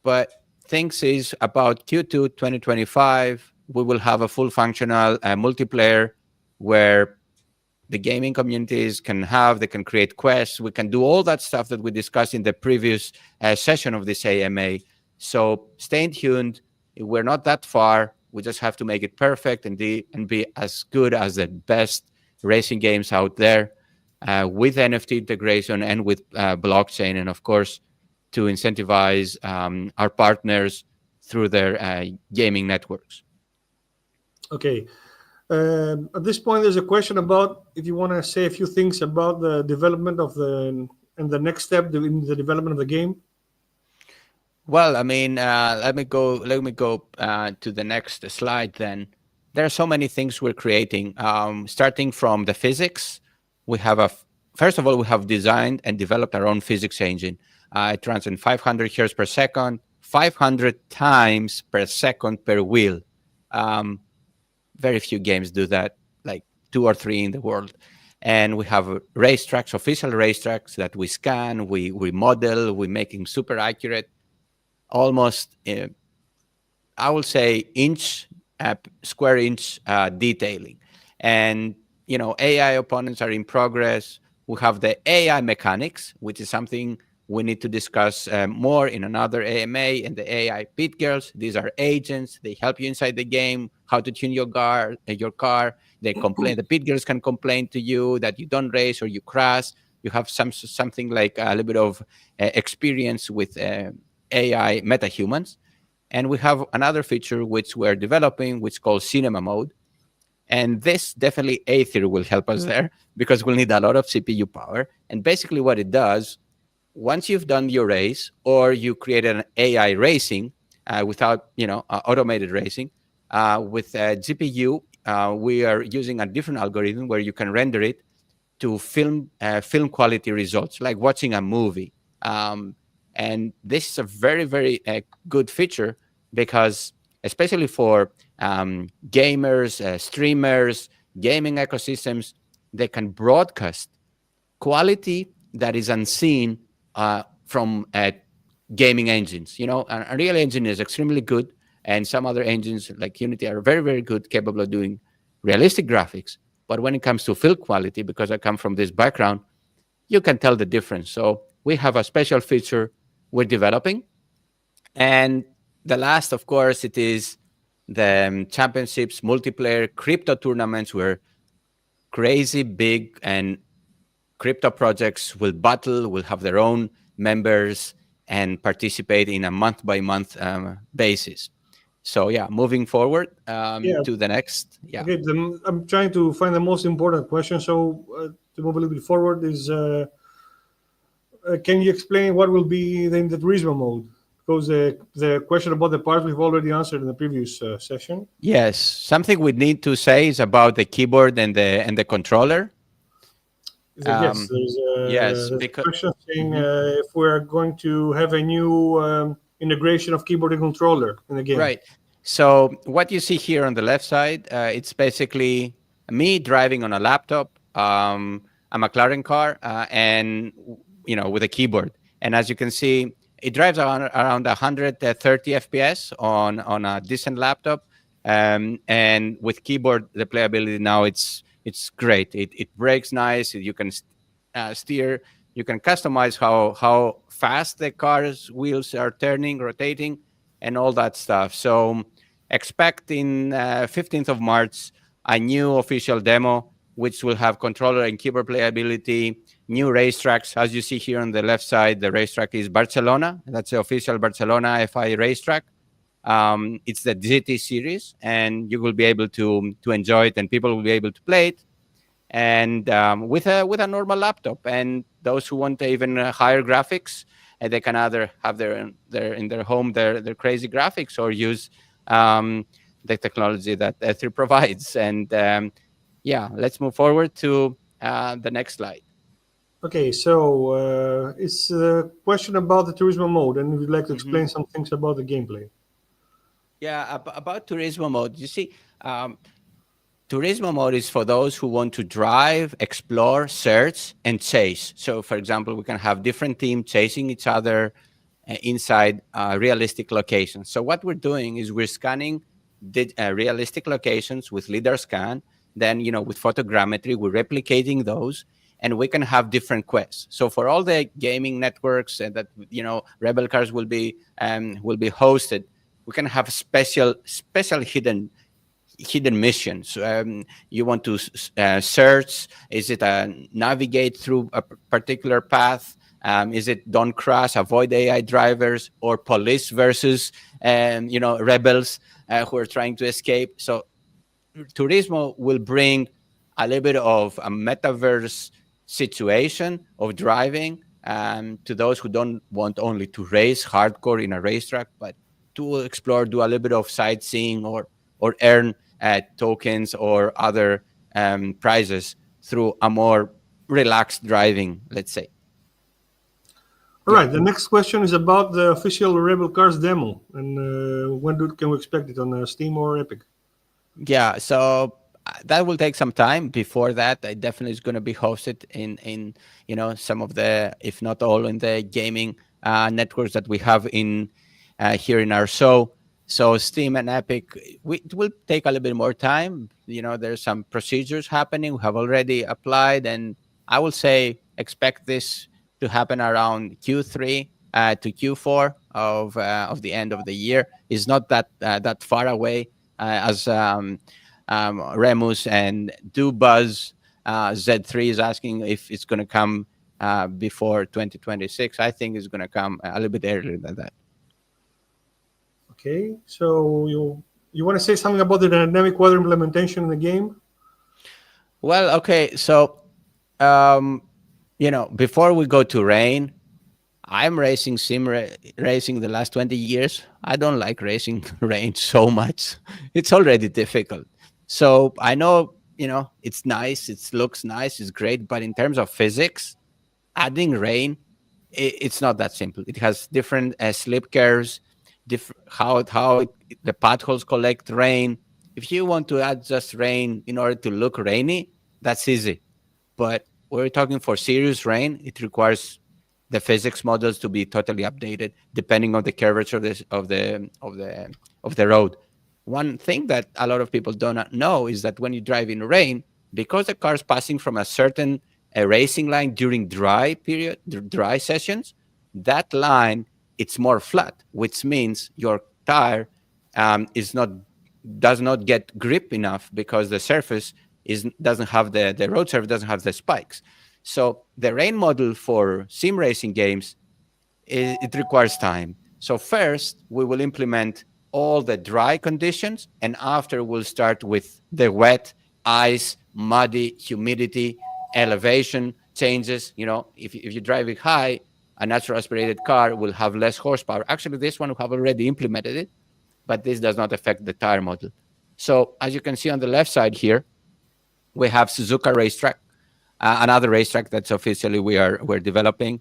But things is about Q2 2025, we will have a full functional multiplayer where the gaming communities they can create quests. We can do all that stuff that we discussed in the previous session of this AMA. So stay tuned. We're not that far. We just have to make it perfect and be as good as the best racing games out there, with NFT integration and with blockchain, and of course to incentivize our partners through their gaming networks. Okay. At this point, there's a question about if you want to say a few things about the development of the next step in the development of the game. Well, I mean, let me go to the next slide. Then there are so many things we're creating. Starting from the physics, we have first of all, we have designed and developed our own physics engine. It runs in 500 hertz per second, 500 times per second per wheel. Very few games do that, like 2 or 3 in the world. And we have racetracks, official racetracks that we scan, we model, we're making super accurate, almost, I will say, square inch detailing. And, AI opponents are in progress. We have the AI mechanics, which is something we need to discuss more in another AMA. And the AI pit girls, these are agents. They help you inside the game, how to tune your car. They complain. The pit girls can complain to you that you don't race or you crash. You have something like a little bit of experience with AI metahumans. And we have another feature which we're developing, which is called cinema mode. And this definitely Aether will help us there because we'll need a lot of CPU power. And basically what it does, once you've done your race or you create an AI racing without, automated racing, with GPU, we are using a different algorithm where you can render it to film quality results, like watching a movie. And this is a very, very good feature because especially for gamers, streamers, gaming ecosystems, they can broadcast quality that is unseen from gaming engines. Unreal Engine is extremely good, and some other engines like Unity are very, very good, capable of doing realistic graphics. But when it comes to film quality, because I come from this background, you can tell the difference. So we have a special feature we're developing. And the last, of course, it is the championships, multiplayer, crypto tournaments where crazy big and crypto projects will battle, will have their own members and participate in a month-by-month basis. So yeah, moving forward to the next. Yeah. Okay, I'm trying to find the most important question. So to move a little bit forward is, can you explain what will be in the Turismo mode? Because the question about the parts we've already answered in the previous session. Yes, something we need to say is about the keyboard and the controller. Yes, there's a question saying if we're going to have a new integration of keyboard and controller in the game. Right. So what you see here on the left side, it's basically me driving on a laptop, a McLaren car, and with a keyboard. And as you can see, it drives around 130 FPS on a decent laptop. And with keyboard, the playability now it's great. It brakes nice. You can steer. You can customize how fast the car's wheels are turning, rotating, and all that stuff. So expect in 15th of March a new official demo, which will have controller and keyboard playability, new racetracks. As you see here on the left side, the racetrack is Barcelona. That's the official Barcelona FI racetrack. It's the GT series, and you will be able to enjoy it, and people will be able to play it. And with a normal laptop. And those who want even higher graphics, they can either have in their home their crazy graphics or use the technology that Ether provides. And yeah, let's move forward to the next slide. Okay, so it's a question about the Turismo mode, and we'd like to explain some things about the gameplay. Yeah, about Turismo mode. You see, Turismo mode is for those who want to drive, explore, search, and chase. So, for example, we can have different teams chasing each other inside realistic locations. So what we're doing is we're scanning the realistic locations with LiDAR scan. Then, with photogrammetry, we're replicating those, and we can have different quests. So for all the gaming networks that Rebel Cars will be hosted, we can have special hidden missions. You want to search, is it navigate through a particular path? Is it don't crash, avoid AI drivers, or police versus rebels who are trying to escape? So Turismo will bring a little bit of a metaverse situation of driving to those who don't want only to race hardcore in a racetrack, but to explore, do a little bit of sightseeing or earn tokens or other prizes through a more relaxed driving, let's say. All right. The next question is about the official Rebel Cars demo, and when can we expect it on Steam or Epic? Yeah, so that will take some time. Before that, it definitely is going to be hosted in some of the, if not all, in the gaming networks that we have in here in our show. So Steam and Epic, it will take a little bit more time. There's some procedures happening. We have already applied, and I will say expect this to happen around Q3 to Q4 of the end of the year. It's not that far away as Remus and Dubuzz Z3 is asking if it's going to come before 2026. I think it's going to come a little bit earlier than that. Okay, so you want to say something about the dynamic weather implementation in the game? Well, okay, so before we go to rain, I'm racing racing the last 20 years. I don't like racing rain so much. It's already difficult. So I know, it's nice, it looks nice, it's great, but in terms of physics, adding rain, it's not that simple. It has different slip curves, the potholes collect rain. If you want to add just rain in order to look rainy, that's easy. But we're talking for serious rain, it requires the physics models to be totally updated depending on the curvature of the road. One thing that a lot of people don't know is that when you drive in rain, because the car is passing from a certain racing line during dry sessions, that line, it's more flat, which means your tire does not get grip enough because the surface doesn't have the road surface doesn't have the spikes. So the rain model for sim racing games, it requires time. So first we will implement all the dry conditions, and after we'll start with the wet, ice, muddy, humidity, elevation changes. If you drive it high, a natural aspirated car will have less horsepower. Actually, this one we have already implemented it, but this does not affect the tire model. So as you can see on the left side here, we have Suzuka Racetrack, another racetrack that's officially we're developing.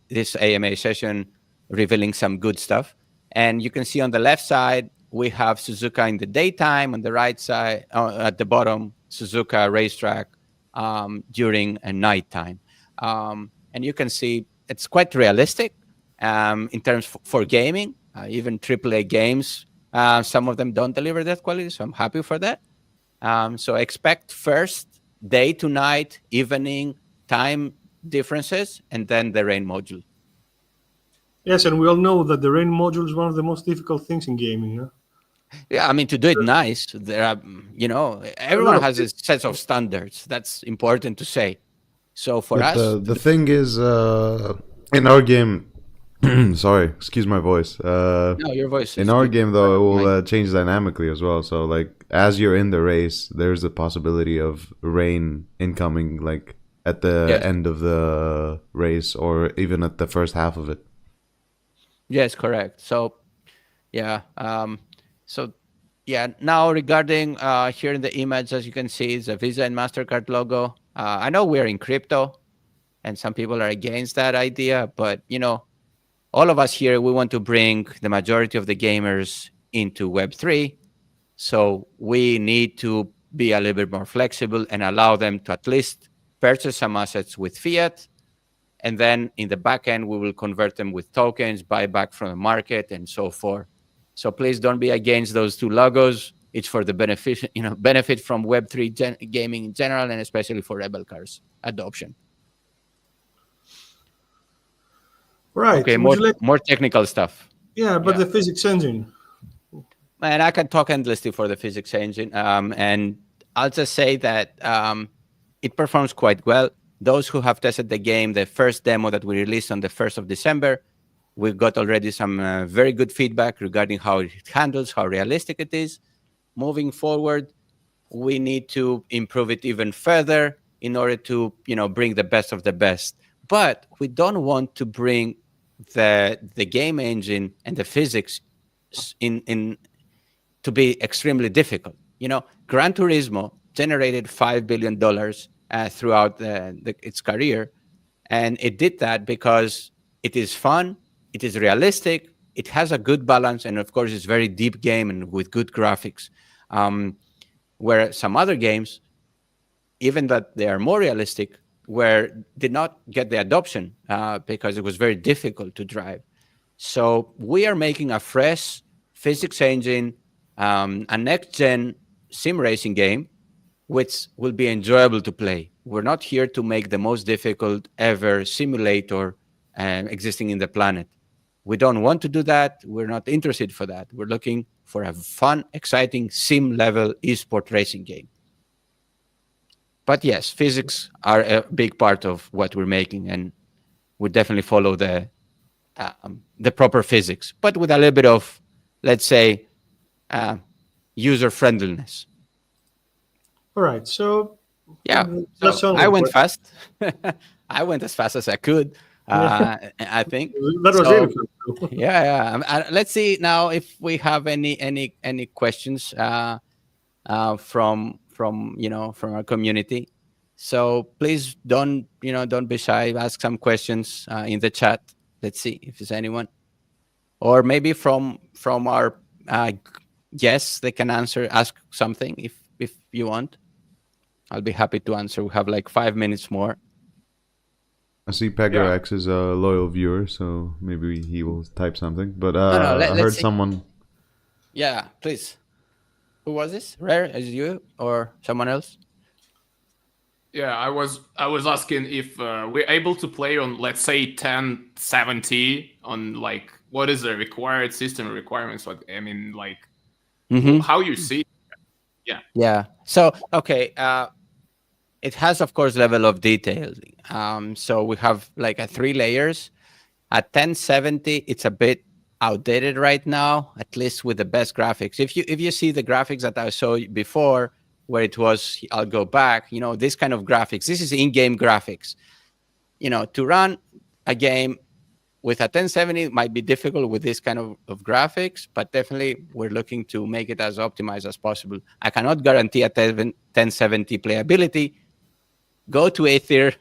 This AMA session revealing some good stuff. And you can see on the left side, we have Suzuka in the daytime. On the right side, at the bottom, Suzuka Racetrack during a nighttime. And you can see it's quite realistic in terms for gaming. Even AAA games, some of them don't deliver that quality, so I'm happy for that. So expect first day to night, evening, time differences, and then the rain module. Yes, and we all know that the rain module is one of the most difficult things in gaming. Huh? Yeah, I mean, to do it nice, there are, everyone has a set of standards. That's important to say. So for But us, the thing is, in our game, sorry, excuse my voice. no, your voice In is our good. game, though, it will change dynamically as well. So, like, as you're in the race, there's a possibility of rain incoming, like at the Yes. end of the race or even at the first half of it. Yes, correct. So, yeah. Now regarding here in the image, as you can see, is a Visa and MasterCard logo. I know we're in crypto, and some people are against that idea, but all of us here, we want to bring the majority of the gamers into Web3. So we need to be a little bit more flexible and allow them to at least purchase some assets with fiat. And then in the back end, we will convert them with tokens, buy back from the market, and so forth. So please don't be against those two logos. It's for the benefit from Web3 gaming in general, and especially for Rebel Cars adoption. Right. Okay, Would you like? more technical stuff. Yeah, but Yeah. the physics engine. And I can talk endlessly for the physics engine. And I'll just say that it performs quite well. Those who have tested the game, the first demo that we released on the 1st of December, we got already some very good feedback regarding how it handles, how realistic it is. Moving forward, we need to improve it even further in order to, bring the best of the best. But we don't want to bring the game engine and the physics in to be extremely difficult. Gran Turismo generated $5 billion throughout its career, and it did that because it is fun, it is realistic, it has a good balance, and of course, it's very deep game and with good graphics. Where some other games, even that they are more realistic, did not get the adoption because it was very difficult to drive. So we are making a fresh physics engine, a next-gen sim racing game which will be enjoyable to play. We're not here to make the most difficult ever simulator existing in the planet. We don't want to do that. We're not interested for that. We're looking for a fun, exciting sim level esport racing game. But yes, physics are a big part of what we're making, and we definitely follow the proper physics, but with a little bit of, let's say, user friendliness. All right. So Yeah, that's so all. I went fast. I went as fast as I could. I think That was so. really fun. Yeah. Let's see now if we have any questions from from our community. So please don't be shy. Ask some questions in the chat. Let's see if there's anyone, or maybe from our guests, they can ask something if you want. I'll be happy to answer. We have like 5 minutes more. I see Pegarex is a loyal viewer, so maybe he will type something. But I heard see. someone. Yeah, please. Who was this? Rare, as you or someone else? Yeah, I was asking if we're able to play on, let's say, 1070 on, like, what is the required system requirements? What I mean, like, how you see? Yeah. So okay, it has, of course, level of detail. So we have like 3 layers. At 1070, it's a bit outdated right now, at least with the best graphics. If you see the graphics that I showed you before, where it was, I'll go back, this kind of graphics, this is in-game graphics. To run a game with a 1070 might be difficult with this kind of graphics, but definitely we're looking to make it as optimized as possible. I cannot guarantee a 1070 playability. Go to Aether,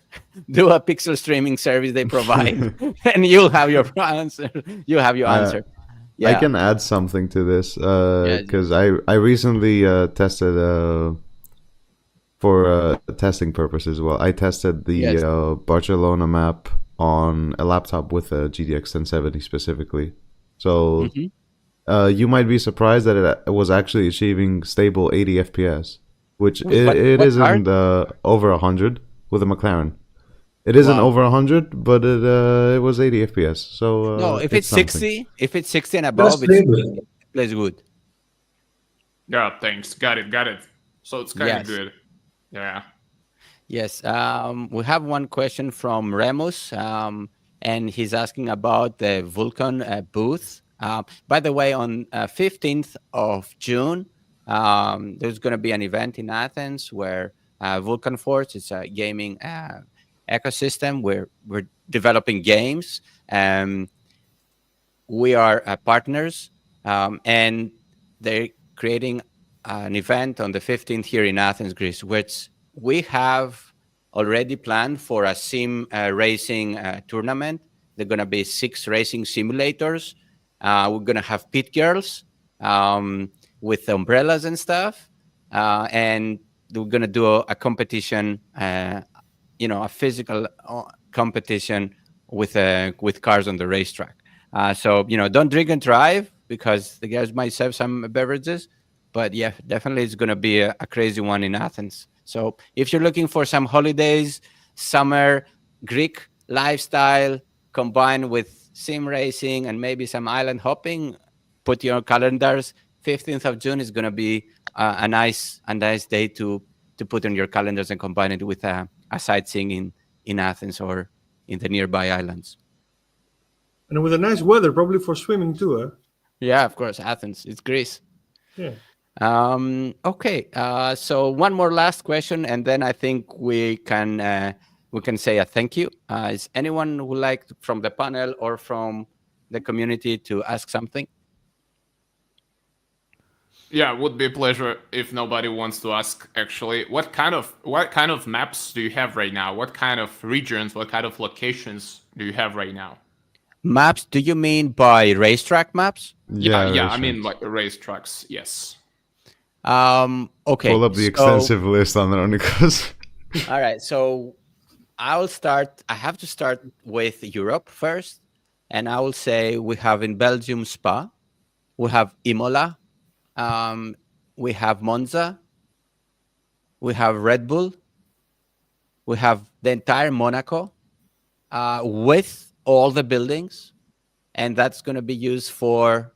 do a pixel streaming service they provide, and you'll have your answer. You have your answer. I can add something to this because I recently tested for testing purposes. Well, I tested the Barcelona map on a laptop with a GTX 1070 specifically. So you might be surprised that it was actually achieving stable 80 FPS, which it isn't over 100 with a McLaren. It isn't over 100, but it was 80 FPS. So no, if it's 60, and above, it plays good. Yeah, thanks. Got it. So it's kind of good. Yeah. Yes. We have one question from Remus, and he's asking about the Vulkan booth. By the way, on 15th of June, there's going to be an event in Athens where Vulkan Force is a gaming ecosystem where we're developing games. We are partners, and they're creating an event on the 15th here in Athens, Greece, which we have already planned for a sim racing tournament. There are going to be 6 racing simulators. We're going to have pit girls with umbrellas and stuff. And we're going to do a competition, a physical competition with cars on the racetrack. So, don't drink and drive because the guys might serve some beverages. But yeah, definitely it's going to be a crazy one in Athens. So if you're looking for some holidays, summer, Greek lifestyle combined with sim racing and maybe some island hopping, put your calendars. 15th of June is going to be a nice day to put on your calendars and combine it with a sightseeing in Athens or in the nearby islands. And with a nice weather, probably for swimming too, huh? Yeah, of course, Athens. It's Greece. Yeah. Okay. So one more last question, and then I think we can say a thank you. Is anyone who would like from the panel or from the community to ask something? Yeah, it would be a pleasure if nobody wants to ask. Actually, what kind of maps do you have right now? What kind of regions? What kind of locations do you have right now? Maps? Do you mean by racetrack maps? Yeah. I mean like racetracks. Yes. Okay. Pull up the extensive list on there, Nikos. All right. So I have to start with Europe first, and I will say we have in Belgium Spa, we have Imola, we have Monza, we have Red Bull, we have the entire Monaco with all the buildings, and that's going to be used for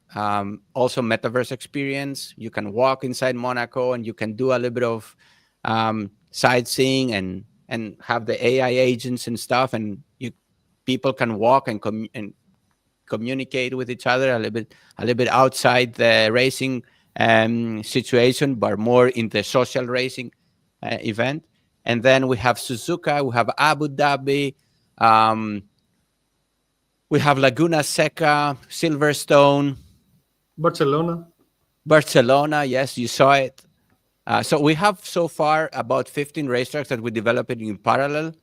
also metaverse experience. You can walk inside Monaco, and you can do a little bit of sightseeing and have the AI agents and stuff, and people can walk and communicate with each other a little bit outside the racing situation, but more in the social racing event. And then we have Suzuka, we have Abu Dhabi, we have Laguna Seca, Silverstone, Barcelona. Yes, you saw it. So we have so far about 15 racetracks that we developed in parallel,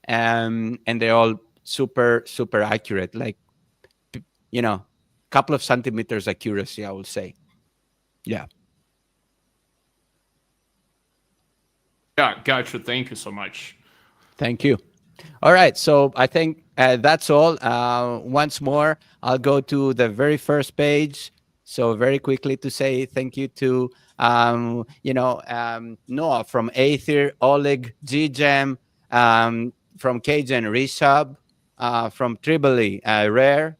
and they're all super accurate, like couple of centimeters accuracy, I would say. Yeah. Yeah, gotcha. Thank you so much. Thank you. All right, so I think that's all. Once more, I'll go to the very first page. So very quickly to say thank you to Noah from Aether, Oleg, GGEM, from Cajun, Rishab, from Tribally, Rare.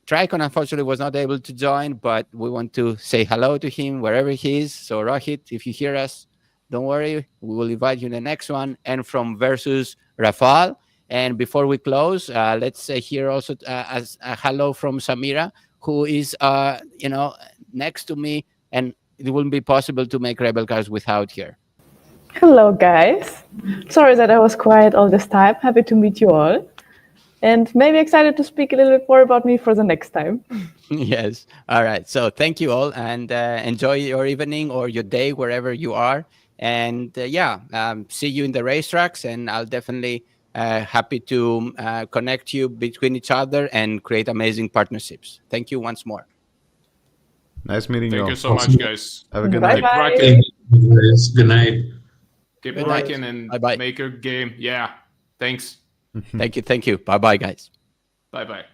Tricon unfortunately was not able to join, but we want to say hello to him wherever he is. So Rohit, if you hear us, don't worry, we will invite you in the next one. And from Versus, Rafal. And before we close, let's hear also as a hello from Samira, who is next to me, and it wouldn't be possible to make Rebel Cars without her. Hello, guys. Sorry that I was quiet all this time. Happy to meet you all. And maybe excited to speak a little bit more about me for the next time. Yes. All right. So thank you all, and enjoy your evening or your day wherever you are. And see you in the racetracks. And I'll definitely happy to connect you between each other and create amazing partnerships. Thank you once more. Nice meeting you. Thank you so much, guys. Have a good Bye night. bye. Good night. Keep Good rocking night. and Bye-bye. make a game. Yeah. Thanks. Thank you. Bye-bye, guys. Bye-bye.